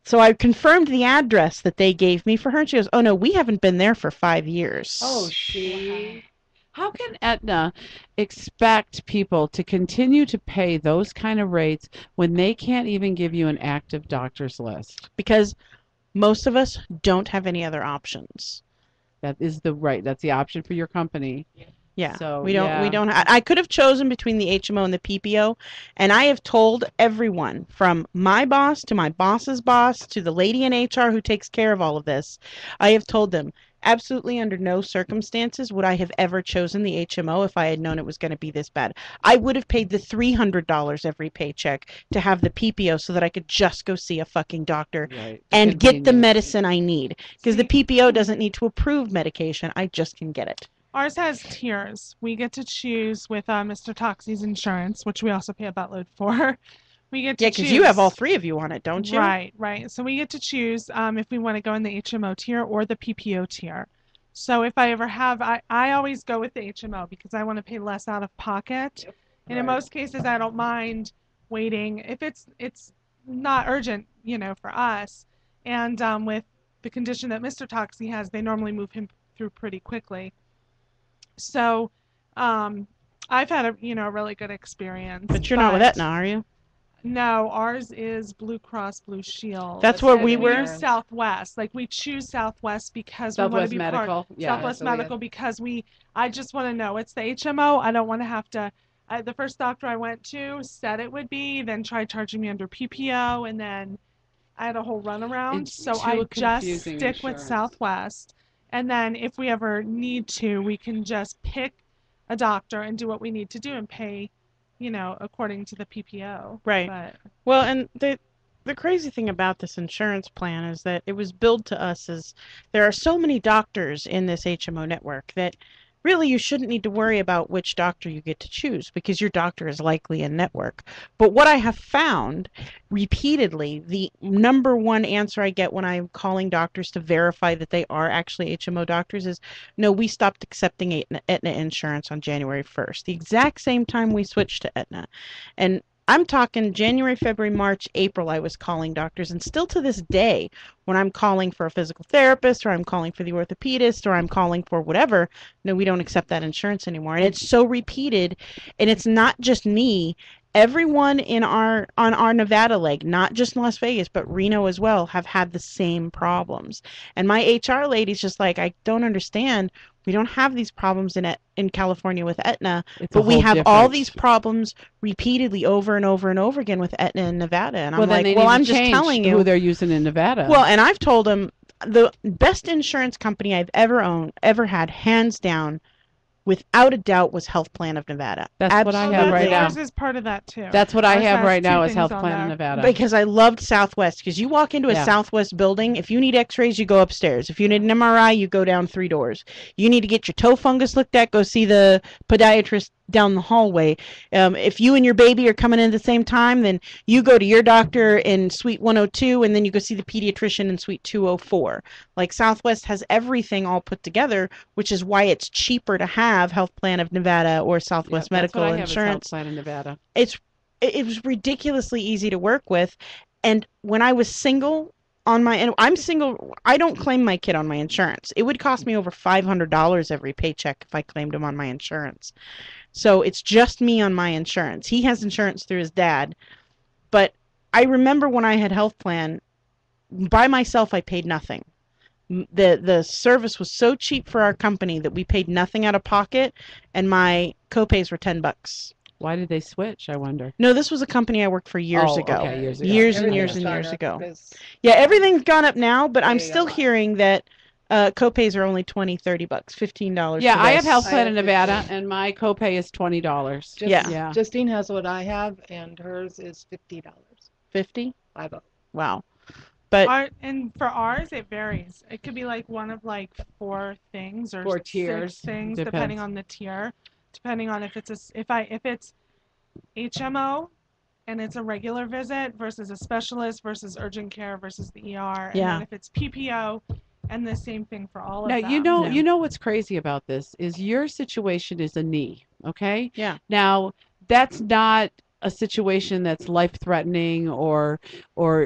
So I confirmed the address that they gave me for her. And she goes, oh, no, we haven't been there for 5 years. Oh, she. How can Aetna expect people to continue to pay those kind of rates when they can't even give you an active doctor's list? Because most of us don't have any other options. That's the option for your company. Yeah, So, we don't. We yeah. don't. I could have chosen between the HMO and the PPO, and I have told everyone from my boss to my boss's boss to the lady in HR who takes care of all of this. I have told them absolutely under no circumstances would I have ever chosen the HMO if I had known it was going to be this bad. I would have paid the $300 every paycheck to have the PPO so that I could just go see a fucking doctor Right. and get the Convenience. medicine I need because the See, PPO doesn't need to approve medication. I just can get it. ours has tiers. We get to choose with Mr. Toxie's insurance, which we also pay a buttload for. We get to Yeah, because you have all choose. three of you on it, don't you? Right, right. So we get to choose if we want to go in the HMO tier or the PPO tier. So if I ever have, I always go with the HMO because I want to pay less out of pocket. And in Right. most cases, I don't mind waiting if it's not urgent, for us. And with the condition that Mr. Toxie has, they normally move him through pretty quickly. So, I've had a really good experience. But you're not with Aetna, are you? No, ours is Blue Cross Blue Shield. That's where And we were. use Southwest. Like we choose Southwest because we want to Southwest be part Medical. Yeah. Southwest so we have- Medical because I just want to know it's the HMO. I don't want to have to. The first doctor I went to said it would be, then tried charging me under PPO, and then I had a whole runaround. It's So too I just confusing stick with insurance. Southwest, and then if we ever need to, we can just pick a doctor and do what we need to do and pay, according to the PPO. Right. But Well, and the crazy thing about this insurance plan is that it was billed to us as there are so many doctors in this HMO network that really you shouldn't need to worry about which doctor you get to choose because your doctor is likely in network. But what I have found repeatedly, the number one answer I get when I'm calling doctors to verify that they are actually HMO doctors is, no, we stopped accepting Aetna insurance on January 1st, the exact same time we switched to Aetna. And I'm talking January, February, March, April, I was calling doctors. And still to this day, when I'm calling for a physical therapist or I'm calling for the orthopedist or I'm calling for whatever, no, we don't accept that insurance anymore. And it's so repeated. And it's not just me. Everyone on our Nevada leg, not just Las Vegas, but Reno as well, have had the same problems. And my HR lady's just like, I don't understand. We don't have these problems in California with Aetna, It's a but we whole have all different- these problems repeatedly over and over and over again with Aetna and Nevada. And Well, I'm then like, they well, need to I'm just change telling who you. they're using in Nevada. Well, and I've told them the best insurance company I've ever had, hands down, without a doubt, was Health Plan of Nevada. That's what I have that's right now. ours is part of that too. That's what I Ours have has right now two is Health things on Plan in there. Nevada. Because I loved Southwest. Because you walk into a Yeah. Southwest building, if you need X-rays, you go upstairs. If you need an MRI, you go down 3 doors. You need to get your toe fungus looked at, go see the podiatrist down the hallway. If you and your baby are coming in at the same time, then you go to your doctor in suite 102, and then you go see the pediatrician in suite 204. Like Southwest has everything all put together, which is why it's cheaper to have Health Plan of Nevada or Southwest Yeah, Medical that's what I have is Health Insurance. Plan in Nevada. It was ridiculously easy to work with. And when I was single and I'm single, I don't claim my kid on my insurance. It would cost me over $500 every paycheck if I claimed him on my insurance. So it's just me on my insurance. He has insurance through his dad. But I remember when I had Health Plan, by myself I paid nothing. The service was so cheap for our company that we paid nothing out of pocket, and my copays were $10. Why did they switch, I wonder? No, this was a company I worked for years Oh, ago. okay, years ago. Years and Everything years has and gone years up ago. because Yeah, everything's gone up now, but I'm Way a still lot. hearing that copays are only $20-$30, $15. Yeah, for I have this. Health I Plan have in Nevada, and my copay is $20. Yeah. Yeah. Justine has what I have, and hers is $50. 50? 50. Wow. But And for ours, it varies. It could be like one of like 4 things or 4 6 tiers. things, Depends. depending on the tier, depending on if it's if it's HMO and it's a regular visit versus a specialist versus urgent care versus the ER. And Yeah. then if it's PPO, and the same thing for all Now, of them. Yeah. you know what's crazy about this is your situation is a knee, okay? yeah. Now, that's not a situation that's life-threatening or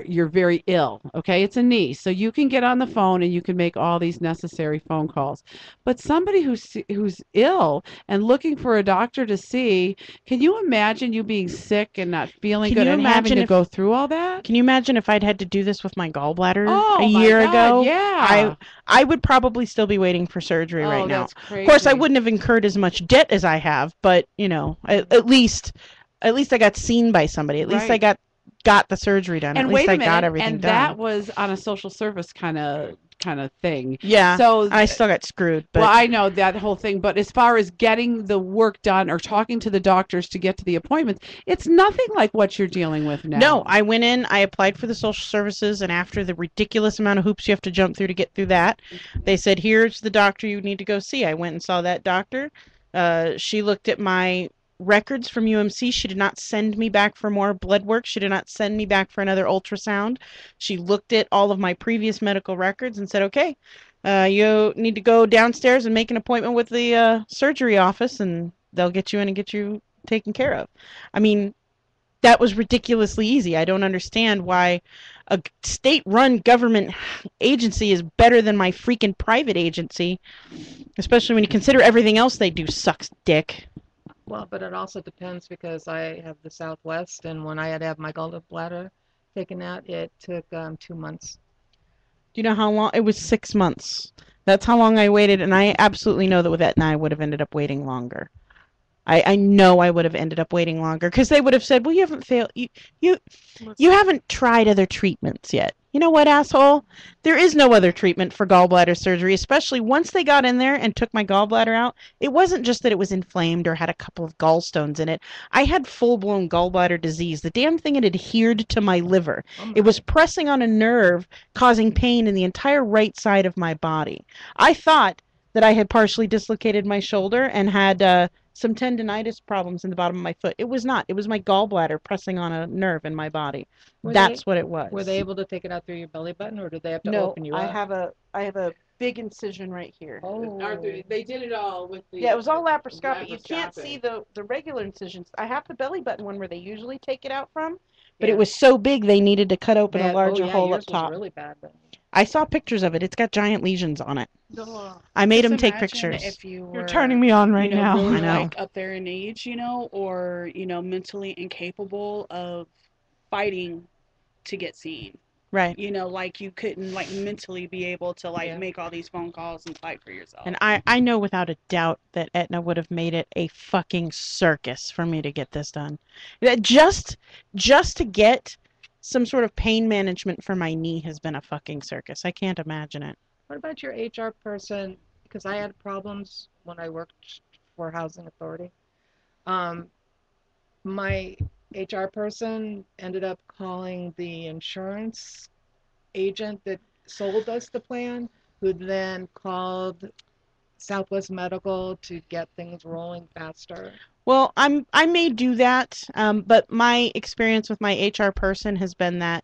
you're very ill, okay? It's a knee. So you can get on the phone and you can make all these necessary phone calls. But somebody who's ill and looking for a doctor to see, can you imagine you being sick and not feeling Can good you and having imagine to if go through all that? Can you imagine if I'd had to do this with my gallbladder a Oh my year God, ago? yeah. I would probably still be waiting for surgery right Oh, now. that's Of course, I crazy. wouldn't have incurred as much debt as I have, but at least I got seen by somebody. At least I Right. got the surgery done. At And least wait a I got minute, everything and done. that was on a social service kind of thing. Yeah, So I still got screwed, but well, I know that whole thing, but as far as getting the work done or talking to the doctors to get to the appointments, it's nothing like what you're dealing with now. no, I went in, I applied for the social services, and after the ridiculous amount of hoops you have to jump through to get through that, they said, here's the doctor you need to go see. I went and saw that doctor. She looked at my records from UMC. She did not send me back for more blood work. She did not send me back for another ultrasound. She looked at all of my previous medical records and said, okay, you need to go downstairs and make an appointment with the surgery office, and they'll get you in and get you taken care of. I mean, that was ridiculously easy. I don't understand why a state-run government agency is better than my freaking private agency, especially when you consider everything else they do sucks dick. Well, but it also depends because I have the Southwest, and when I had to have my gallbladder taken out, it took 2 months. Do you know how long? It was 6 months. That's how long I waited, and I absolutely know that with Aetna I would have ended up waiting longer. I know I would have ended up waiting longer because they would have said, well, you haven't failed. You you haven't tried other treatments yet. You know what, asshole? There is no other treatment for gallbladder surgery, especially once they got in there and took my gallbladder out. It wasn't just that it was inflamed or had a couple of gallstones in it. I had full-blown gallbladder disease. The damn thing had adhered to my liver. Oh It my. was pressing on a nerve, causing pain in the entire right side of my body. I thought that I had partially dislocated my shoulder and had some tendonitis problems in the bottom of my foot. It was not. It was my gallbladder pressing on a nerve in my body. Were That's they what it was. were they able to take it out through your belly button, or did they have to No, open you I up? have a big incision right here. Oh. They did it all with the Yeah, it was all laparoscopic. You can't see the regular incisions. I have the belly button one where they usually take it out from, but Yeah. it was so big they needed to cut open a larger oh yeah, hole yours up top. was really bad then. I saw pictures of it. It's got giant lesions on it. Ugh. I made Just him take imagine pictures. If you were, You're turning me on right now. really I know. like up there in age, or mentally incapable of fighting to get seen. Right. Like you couldn't like mentally be able to like Yeah. make all these phone calls and fight for yourself. And I know without a doubt that Aetna would have made it a fucking circus for me to get this done. Just to get some sort of pain management for my knee has been a fucking circus. I can't imagine it. What about your HR person? Because I had problems when I worked for Housing Authority. Um, my HR person ended up calling the insurance agent that sold us the plan, who then called Southwest Medical to get things rolling faster. Well, I may do that, but my experience with my HR person has been that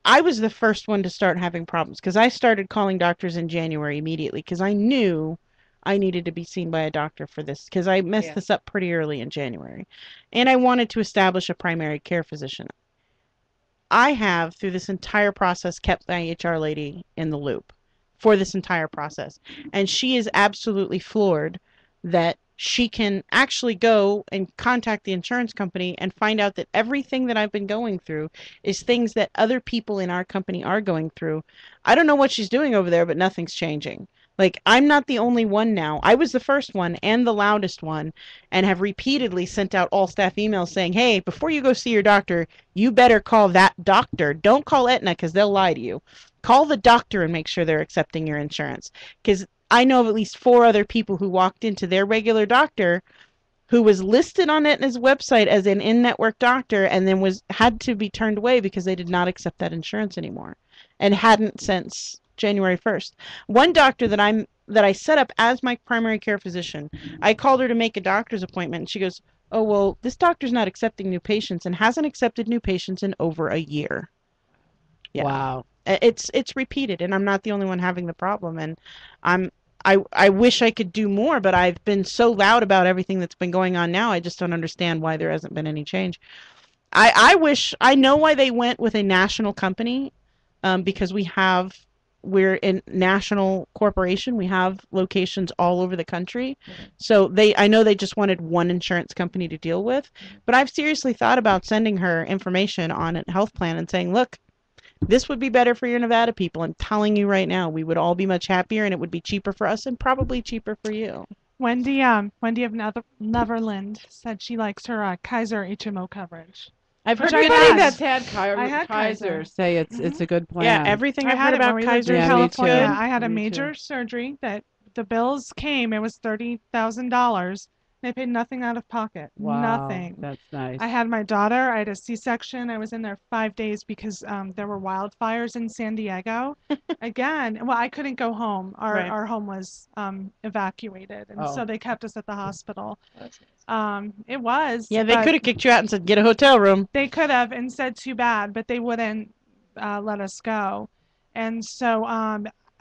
I was the first one to start having problems because I started calling doctors in January immediately because I knew I needed to be seen by a doctor for this because I messed Yeah. this up pretty early in January. And I wanted to establish a primary care physician. I have, through this entire process, kept my HR lady in the loop for this entire process. And she is absolutely floored that she can actually go and contact the insurance company and find out that everything that I've been going through is things that other people in our company are going through. I don't know what she's doing over there, but nothing's changing. Like, I'm not the only one now. I was the first one and the loudest one, and have repeatedly sent out all staff emails saying, hey, before you go see your doctor, you better call that doctor. Don't call Aetna because they'll lie to you. Call the doctor and make sure they're accepting your insurance. Because I know of at least 4 other people who walked into their regular doctor who was listed on Aetna's website as an in-network doctor and then had to be turned away because they did not accept that insurance anymore and hadn't since January 1st. One doctor that I set up as my primary care physician, I called her to make a doctor's appointment and she goes, oh, well, this doctor's not accepting new patients and hasn't accepted new patients in over a year. Yeah. Wow. It's repeated, and I'm not the only one having the problem. And I wish I could do more, but I've been so loud about everything that's been going on now. I just don't understand why there hasn't been any change. I wish I know why they went with a national company, because we're a national corporation. We have locations all over the country. So I know they just wanted one insurance company to deal with. But I've seriously thought about sending her information on a health plan and saying, look, this would be better for your Nevada people. I'm telling you right now, we would all be much happier and it would be cheaper for us and probably cheaper for you. Wendy of Neverland said she likes her Kaiser HMO coverage. I've heard Which good I Everybody things. that's had I had Kaiser Kaiser. say it's a good plan. Yeah, everything I I've had heard it when about we lived Kaiser in Yeah, is me California. too. I had a Me major too. surgery that the bills came. It was $30,000. They paid nothing out of pocket. Wow, Nothing. that's nice. I had my daughter. I had a C-section. I was in there 5 days because there were wildfires in San Diego. Again, well, I couldn't go home. Right. Our home was evacuated, and so Oh. they kept us at the hospital. It was. Yeah, they but could have kicked you out and said, get a hotel room. They could have and said too bad, but they wouldn't let us go. And so,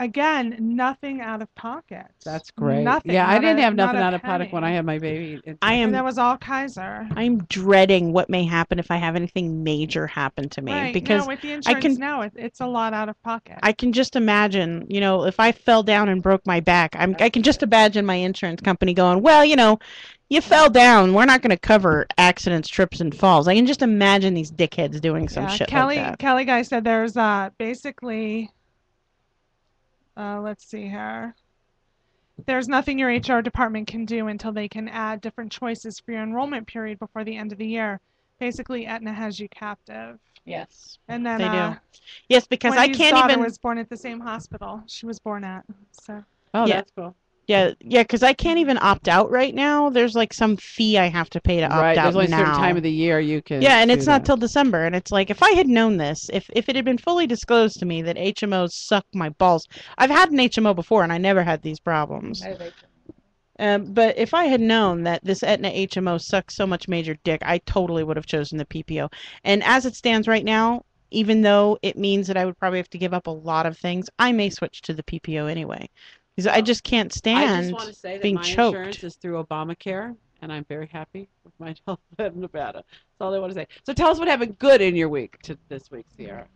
again, nothing out of pocket. That's great. Nothing. Yeah, I not didn't a- have not nothing a out of pocket when I penny. had my baby. And that was all Kaiser. I'm dreading what may happen if I have anything major happen to me, Right. because No, with the insurance can- now, it's a lot out of pocket. I can just imagine, if I fell down and broke my back, I can just imagine my insurance company going, well, you fell down. We're not going to cover accidents, trips, and falls. I can just imagine these dickheads doing some shit Kelly, like that. Kelly guy said there's basically, let's see here. There's nothing your HR department can do until they can add different choices for your enrollment period before the end of the year. Basically, Aetna has you captive. Yes. And then They do. Yes, because I Wendy's can't daughter even. was born at the same hospital she was born at. So Oh, Yeah. that's cool. Yeah, because I can't even opt out right now. There's like some fee I have to pay to opt Right. out There's only a certain now. time of the year you can. Yeah, and do it's not that. till December. And it's like, if I had known this, if it had been fully disclosed to me that HMOs suck my balls. I've had an HMO before, and I never had these problems. But if I had known that this Aetna HMO sucks so much major dick, I totally would have chosen the PPO. And as it stands right now, even though it means that I would probably have to give up a lot of things, I may switch to the PPO anyway. Because I just can't I stand just want to say that being my choked. insurance is through Obamacare, and I'm very happy with my health in Nevada. That's all I want to say. So tell us what happened good in your week this week, Sierra.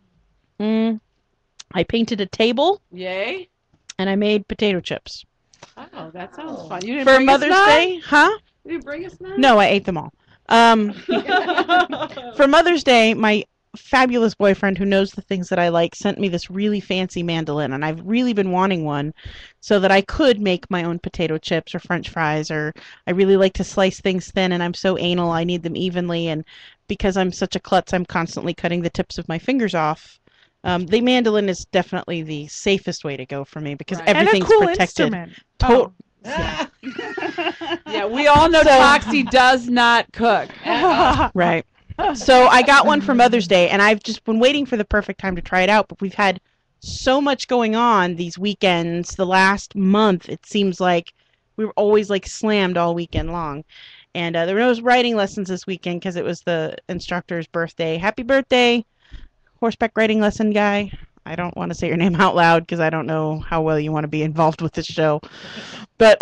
I painted a table, Yay! and I made potato chips. Oh, that sounds fun. You didn't For bring us Mother's none? Day, huh? You didn't bring us none? No, I ate them all. For Mother's Day, my fabulous boyfriend who knows the things that I like sent me this really fancy mandolin, and I've really been wanting one so that I could make my own potato chips or French fries, or I really like to slice things thin, and I'm so anal, I need them evenly, and because I'm such a klutz, I'm constantly cutting the tips of my fingers off. The mandolin is definitely the safest way to go for me because Right. everything's and a cool protected. instrument. Yeah, we all know Toxie does not cook. Right. So I got one for Mother's Day, and I've just been waiting for the perfect time to try it out. But we've had so much going on these weekends. The last month, it seems like we were always like slammed all weekend long. And there were no writing lessons this weekend because it was the instructor's birthday. Happy birthday, horseback riding lesson guy. I don't want to say your name out loud because I don't know how well you want to be involved with this show. But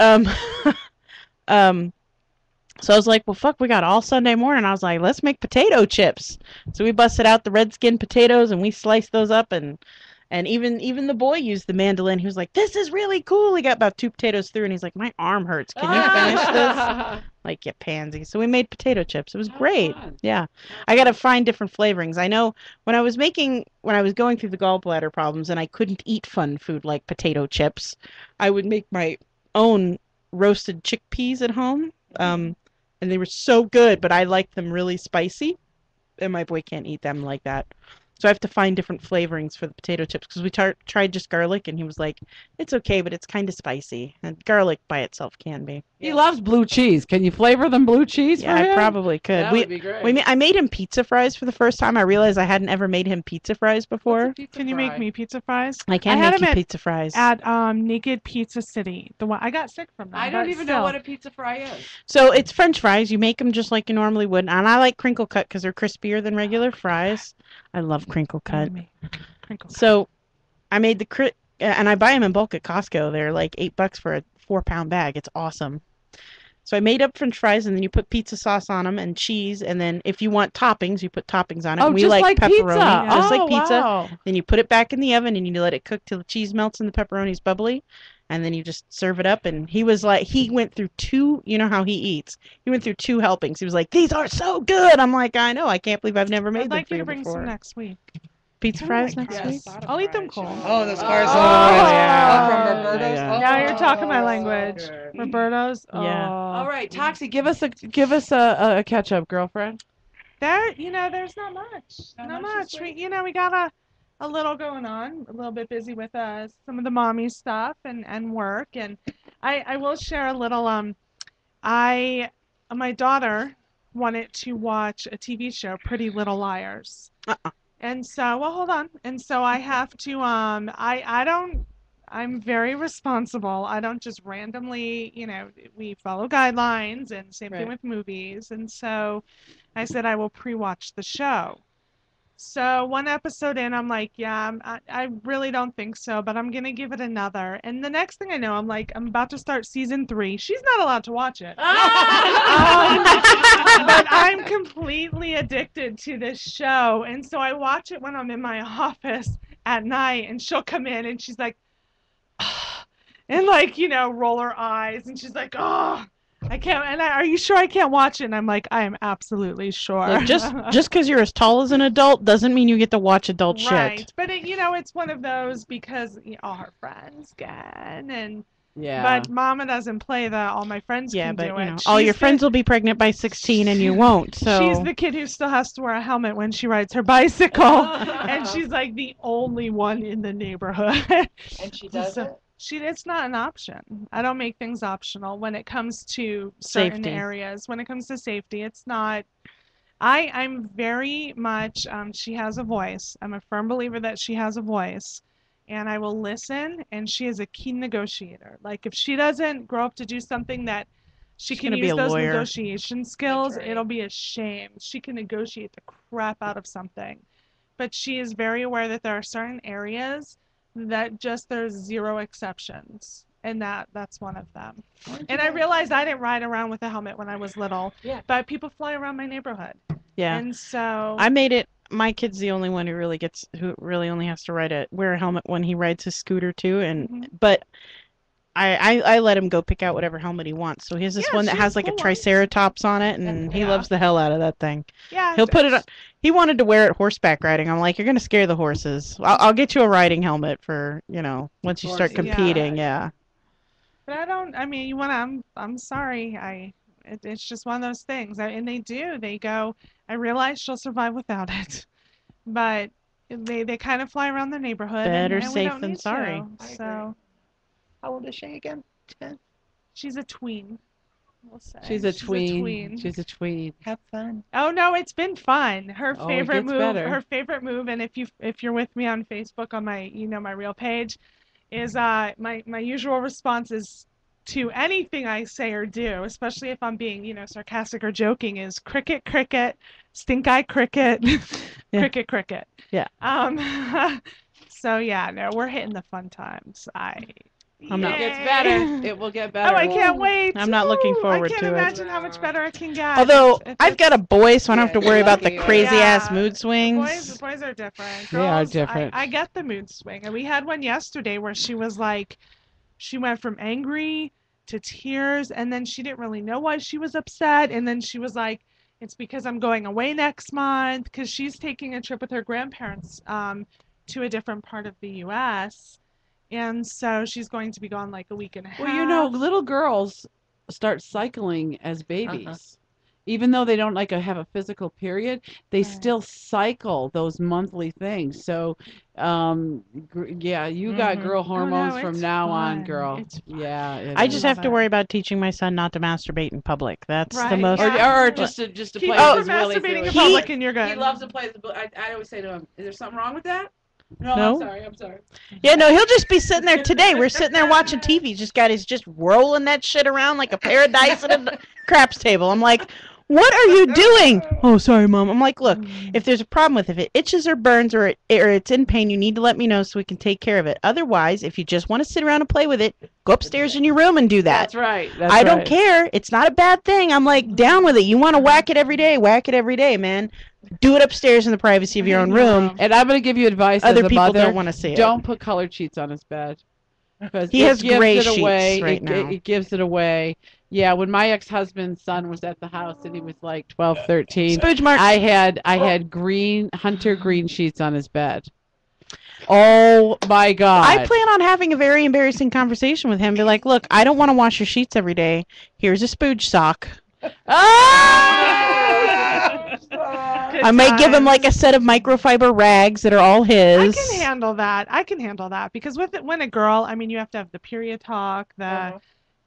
so I was like, well, fuck, we got all Sunday morning. I was like, let's make potato chips. So we busted out the red skin potatoes and we sliced those up, and even the boy used the mandolin. He was like, this is really cool. He got about 2 potatoes through and he's like, my arm hurts. Can you finish this? Like, you pansy. So we made potato chips. It was great. Fun. Yeah. I got to find different flavorings. I know when I was going through the gallbladder problems and I couldn't eat fun food like potato chips, I would make my own roasted chickpeas at home. And they were so good, but I liked them really spicy, and my boy can't eat them like that. So I have to find different flavorings for the potato chips because we tried just garlic, and he was like, it's okay, but it's kind of spicy. And garlic by itself can be. He loves blue cheese. Can you flavor them blue cheese Yeah, for I him? probably could. That would be great. I made him pizza fries for the first time. I realized I hadn't ever made him pizza fries before. What's a pizza Can you fry? make me pizza fries? I can had make you him pizza fries. at Naked Pizza City. The one I got sick from them. I don't but even know still. what a pizza fry is. So it's French fries. You make them just like you normally would, and I like crinkle cut because they're crispier than regular fries. I love crinkle cut. Crinkle cut. So I made and I buy them in bulk at Costco. They're like $8 for a 4-pound bag. It's awesome. So I made up French fries, and then you put pizza sauce on them and cheese, and then if you want toppings, you put toppings on it. Oh, We just like like pepperoni, pizza. just Oh, like pizza. wow. Then you put it back in the oven, and you let it cook till the cheese melts and the pepperoni's bubbly, and then you just serve it up. And he was like, he went through 2. You know how he eats. He went through 2 helpings. He was like, "These are so good." I'm like, "I know. I can't believe I've never made I'd them like for you to you bring before." some next week. Pizza fries next Yes. week. I'll eat them cold. Oh, those cars. Oh, yeah. From Roberto's. Yeah. Oh, Now you're talking my so language. good. Roberto's. Yeah. All right, Toxie, give us a catch up, girlfriend. There's not much. Not Not much this much. We got a little going on, a little bit busy with some of the mommy stuff and work. And I will share a little. My daughter wanted to watch a TV show, Pretty Little Liars. Uh-uh. And so, well, hold on. And so I have to, I don't, I'm very responsible. I don't just randomly, we follow guidelines, and same thing Right. with movies. And so I said I will pre-watch the show. So one episode in, I'm like, yeah, I really don't think so, but I'm going to give it another. And the next thing I know, I'm like, I'm about to start season 3. She's not allowed to watch it. But I'm completely addicted to this show. And so I watch it when I'm in my office at night, and she'll come in and she's like, and like, roll her eyes, and she's like, oh, I can't. And are you sure I can't watch it? And I'm like, I am absolutely sure. Look, just because you're as tall as an adult doesn't mean you get to watch adult right. shit. But it's one of those because all her friends can, and Yeah. but Mama doesn't play that. All my friends Yeah, can but do it. all your She's friends will be pregnant by 16 and you won't. So She's the kid who still has to wear a helmet when she rides her bicycle, and she's like the only one in the neighborhood. And she does it. It's not an option. I don't make things optional when it comes to certain Safety. areas. When it comes to safety, it's not. I'm very much. She has a voice. I'm a firm believer that she has a voice, and I will listen. And she is a keen negotiator. Like if she doesn't grow up to do something that she She's can gonna be use a those lawyer. negotiation skills, right. it'll be a shame. She can negotiate the crap out of something, but she is very aware that there are certain areas that just there's 0 exceptions, and that's one of them. And I realized I didn't ride around with a helmet when I was little, Yeah. but people fly around my neighborhood, yeah. and so I made it. My kid's the only one who really only has to wear a helmet when he rides his scooter too. And Mhm. but I let him go pick out whatever helmet he wants. So he has this Yeah, one that she's has like a cool one. triceratops on it, and he Yeah. loves the hell out of that thing. yeah, He'll put it on. He wanted to wear it horseback riding. I'm like, you're gonna scare the horses. I'll get you a riding helmet for once you start Horses. competing. Yeah. But I don't. I mean, I'm sorry. It's just one of those things. And they do. They go. I realize she'll survive without it, but they kind of fly around the neighborhood. Better and we safe don't than need sorry. to. I agree. So How old is she again? 10. she's a tween. We'll say. She's a tween. She's a tween. Have fun. Oh no, it's been fun. Her Oh, it favorite gets move. better. Her favorite move, and if you're with me on Facebook on my my real page, is my usual response is to anything I say or do, especially if I'm being sarcastic or joking, is cricket, cricket, stink eye cricket, Yeah. cricket, cricket. Yeah. So yeah, no, we're hitting the fun times. I'm not- It gets Yay. better. It will get better. Oh, I can't wait. I'm not looking Woo! forward I to can't it. imagine how much better it can get. Although It's- I've got a boy, so I don't have to Yeah, worry you're about the lucky. crazy ass Yeah. mood swings. Boys are different. They are Girls, different. I get the mood swing. And we had one yesterday where she was like, she went from angry to tears, and then she didn't really know why she was upset. And then she was like, it's because I'm going away next month, because she's taking a trip with her grandparents to a different part of the U.S. And so she's going to be gone like a week and a half. Well, little girls start cycling as babies. Uh-huh. Even though they don't have a physical period, they Right. still cycle those monthly things. So, you got Mhm. girl hormones no, from it's now on, fun. girl. It's fun. Yeah. it I is. just love have to it. worry about teaching my son not to masturbate in public. That's the Right, most. yeah. Or just to Keep play her with from his willy masturbating in through it. public, and you're good. He loves to play. I always say to him, "Is there something wrong with that?" No, No. I'm sorry. Yeah, no, he'll just be sitting there today. We're sitting there watching TV. He's just rolling that shit around like a pair of dice at a craps table. I'm like, What are you doing? Oh, sorry, Mom. I'm like, look, if there's a problem with it, if it itches or burns or it's in pain, you need to let me know so we can take care of it. Otherwise, if you just want to sit around and play with it, go upstairs in your room and do that. That's right. That's I don't right. care. It's not a bad thing. I'm like, down with it. You want to whack it every day, man. Do it upstairs in the privacy of your own room. And I'm going to give you advice Other as a people mother. don't want to see it. Don't put colored sheets on his bed. Because He has gives gray it sheets away. right now. It gives it away. Yeah, when my ex-husband's son was at the house and he was like 12, 13, Spooge marks. I had green hunter green sheets on his bed. Oh, My God. I plan on having a very embarrassing conversation with him. Be like, look, I don't want to wash your sheets every day. Here's a spooge sock. I may give him like a set of microfiber rags that are all his. I can handle that. Because when a girl, I mean, you have to have the period talk, the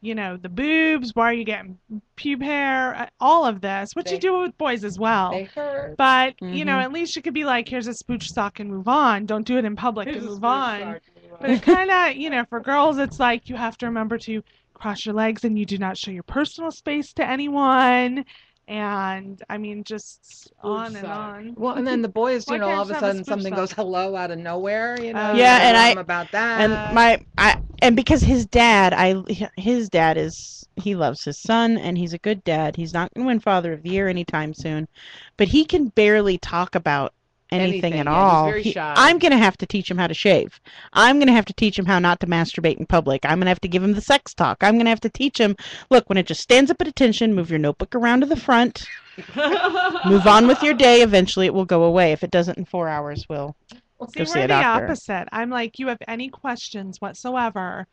the boobs, why are you getting pube hair, all of this, which you do with boys as well. They hurt. But, at least you could be like, here's a spooge sock and move on. Don't do it in public and move on. But it kind of, for girls, it's like you have to remember to cross your legs and you do not show your personal space to anyone. And, I mean, just on and on. Well, and then the boys, Why all can't of you a have a sudden spooge something sock? goes hello out of nowhere, Yeah, and I'm about that. And because his dad, he loves his son and he's a good dad. He's not going to win Father of the Year anytime soon, but he can barely talk about anything at yeah, all. he's very shy. I'm going to have to teach him how to shave. I'm going to have to teach him how not to masturbate in public. I'm going to have to give him the sex talk. I'm going to have to teach him, look, when it just stands up at attention, move your notebook around to the front. Move on with your day. Eventually it will go away. If it doesn't in 4 hours, we'll See, go see we're a the doctor. opposite. I'm like, you have any questions whatsoever,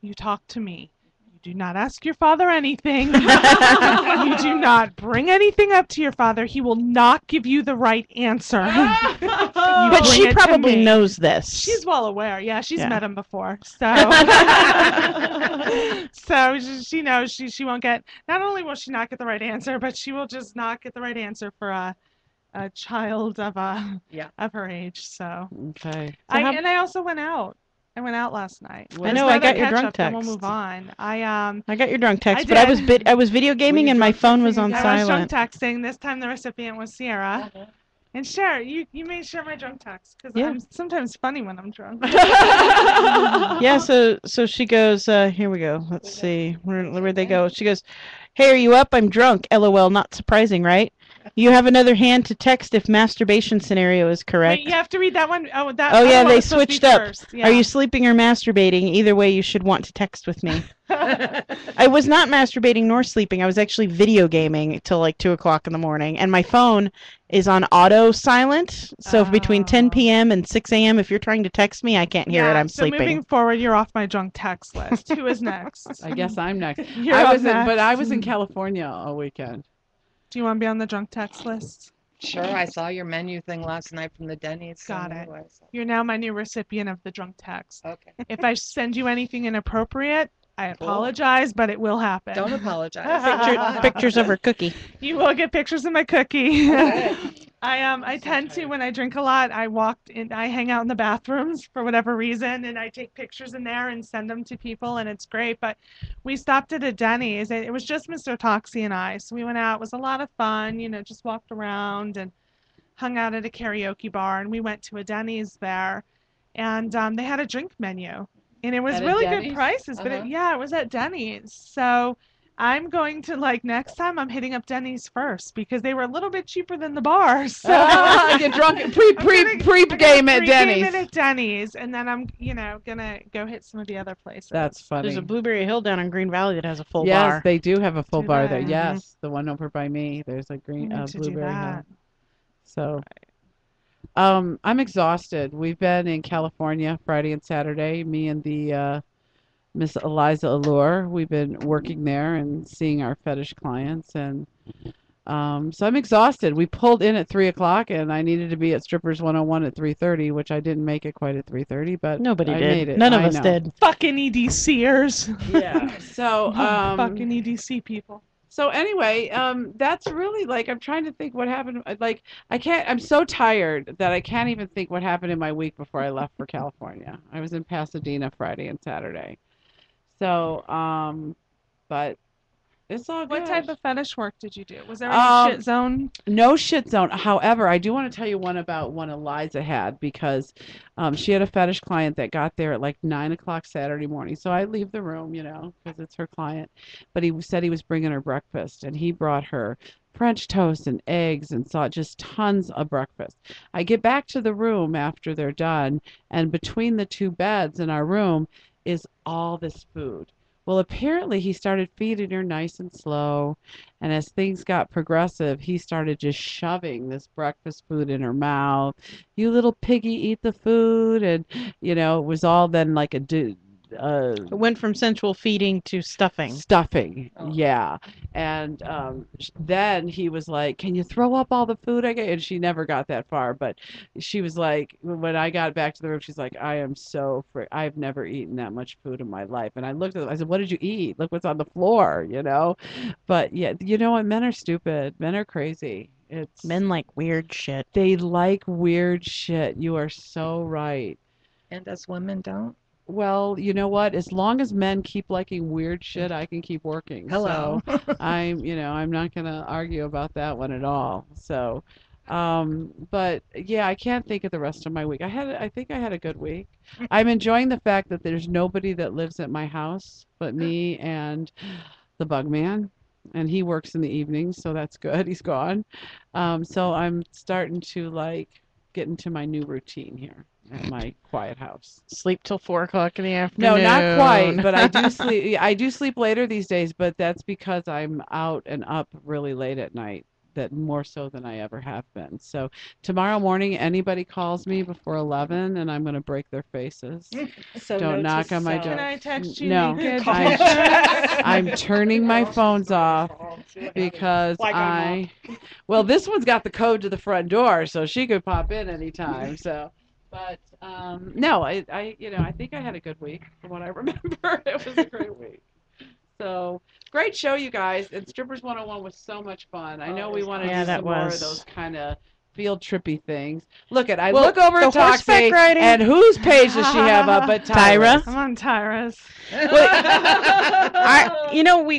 you talk to me. You do not ask your father anything. You do not bring anything up to your father. He will not give you the right answer. But she probably knows this. She's well aware. Yeah, she's Yeah. met him before. So so she knows she won't get, not only will she not get the right answer, but she will just not get the right answer for a child of her age. So Okay. I also went out. I went out last night. I know, I got your drunk Then we'll text. move on. I got your drunk text, I but did. I was video gaming and my phone was on I was drunk silent. texting. This time the recipient was Sierra. And share, you may share my drunk text because Yeah. I'm sometimes funny when I'm drunk. Yeah, so she goes, here we go. Let's see. Where'd they go? She goes, hey, are you up? I'm drunk. LOL, not surprising, right? You have another hand to text if masturbation scenario is correct. Wait, you have to read that one. Oh, that. Oh, yeah, one they was supposed to be switched up. first. Yeah. Are you sleeping or masturbating? Either way, you should want to text with me. I was not masturbating nor sleeping. I was actually video gaming till like 2 o'clock in the morning. And my phone is on auto silent. So between 10 p.m. and 6 a.m., if you're trying to text me, I can't hear it. I'm so sleeping. moving forward, you're off my drunk text list. Who is next? I guess I'm next. You're up But I next. was in California all weekend. Do you want to be on the drunk text list? Sure, I saw your menu thing last night from the Denny's. Got it. Anyway, so- You're now my new recipient of the drunk text. Okay. If I send you anything inappropriate, I apologize, but it will happen. Don't apologize. Pictures of her cookie. You will get pictures of my cookie. Okay. I tend to, when I drink a lot, I hang out in the bathrooms for whatever reason, and I take pictures in there and send them to people, and it's great. But we stopped at a Denny's. It was just Mr. Toxie and I, so we went out. It was a lot of fun, just walked around and hung out at a karaoke bar, and we went to a Denny's there, and they had a drink menu, and it was At a really Denny's? good prices. But it was at Denny's, so. I'm going to, next time I'm hitting up Denny's first because they were a little bit cheaper than the bar. So Get drunk pre-game at Denny's. At Denny's, and then I'm, gonna go hit some of the other places. That's funny. There's a Blueberry Hill down in Green Valley that has a full Yes, bar. they do have a full Do bar they? there. Yes, the one over by me. There's a We need to do Blueberry Hill. that. So, I'm exhausted. We've been in California Friday and Saturday. Me and the Miss Eliza Allure. We've been working there and seeing our fetish clients, and so I'm exhausted. We pulled in at 3 o'clock, and I needed to be at Strippers 101 at 3:30, which I didn't make it quite at 3:30, but Nobody I did. made it. None of I us know. did. Fucking EDCers. Yeah. So Fucking EDC people. So anyway, that's really I'm trying to think what happened. I'm so tired that I can't even think what happened in my week before I left for California. I was in Pasadena Friday and Saturday. So, but It's all good. What type of fetish work did you do? Was there any shit zone? No shit zone. However, I do want to tell you one about one Eliza had because she had a fetish client that got there at like 9 o'clock Saturday morning. So I leave the room, because it's her client. But he said he was bringing her breakfast, and he brought her French toast and eggs and saw just tons of breakfast. I get back to the room after they're done, and between the two beds in our room is all this food. Well, apparently he started feeding her nice and slow, and as things got progressive, he started just shoving this breakfast food in her mouth. You little piggy, eat the food, and it was all then like It went from sensual feeding to stuffing. Yeah. And then he was like, "Can you throw up all the food I get?" And she never got that far, but she was like, when I got back to the room, she's like, "I am so I've never eaten that much food in my life." And I looked at them, I said, "What did you eat? Look what's on the floor," But yeah, you know what? Men are stupid. Men are crazy. Men like weird shit. They like weird shit. You are so right. And us women don't. Well, you know what? As long as men keep liking weird shit, I can keep working. Hello. So I'm not gonna argue about that one at all. So, but yeah, I can't think of the rest of my week. I think I had a good week. I'm enjoying the fact that there's nobody that lives at my house but me and the bug man, and he works in the evenings, so that's good. He's gone. So I'm starting to get into my new routine here at my quiet house. Sleep till 4 o'clock in the afternoon. No, not quite, but I do sleep. I do sleep later these days, but that's because I'm out and up really late at night. That more so than I ever have been. So tomorrow morning, anybody calls me before 11, and I'm going to break their faces. So Don't knock on my door. Can I text you No, naked? I'm turning my phones off because well, this one's got the code to the front door, so she could pop in anytime. So, but no, I think I had a good week from what I remember. It was a great week. So great show, you guys. And Strippers 101 was so much fun. I know we want to do some more of those kind of field trippy things. Look over at Toxic, and whose page does she have up? But Tyra. I'm on Tyra's.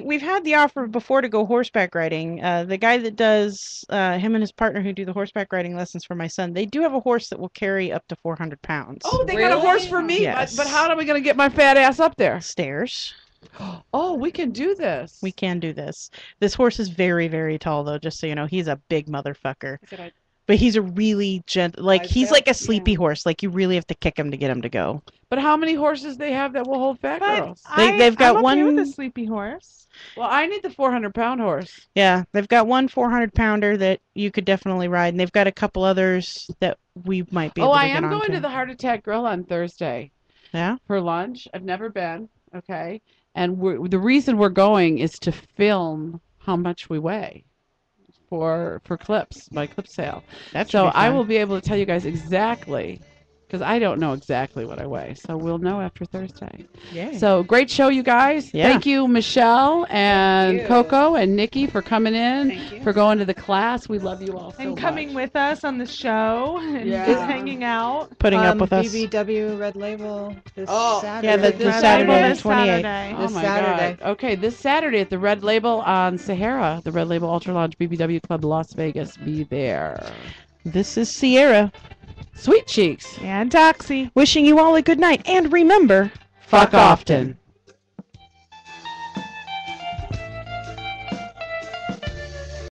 We've had the offer before to go horseback riding. The guy that does him and his partner who do the horseback riding lessons for my son, they do have a horse that will carry up to 400 pounds. Oh, they got a horse for me. Yes. But how are we going to get my fat ass up there? Stairs. Oh, we can do this. We can do this. This horse is very, very tall, though, just so you know. He's a big motherfucker. But he's a really gentle, he's like a sleepy horse. Like, you really have to kick him to get him to go. But how many horses they have that will hold fat girls? They've got I'm one okay with a sleepy horse. Well, I need the 400-pound horse. Yeah, they've got one 400-pounder that you could definitely ride, and they've got a couple others that we might be able to get am going onto. to the Heart Attack Grill on Thursday. Yeah? For lunch. I've never been, okay? And the reason we're going is to film how much we weigh for clips, my clip sale. So I will be able to tell you guys exactly, because I don't know exactly what I weigh. So we'll know after Thursday. Yeah. So great show, you guys. Yeah. Thank you, Michelle and Coco and Nikki, for coming in, for going to the class. We love you all so much. And coming with us on the show and just hanging out. Putting up with us. BBW Red Label this Saturday. Yeah, this Saturday, the 28th. Oh my God. Okay, this Saturday at the Red Label on Sahara, the Red Label Ultra Lounge BBW Club Las Vegas. Be there. This is Sierra. Sweet Cheeks. And Doxy. Wishing you all a good night. And remember, fuck often.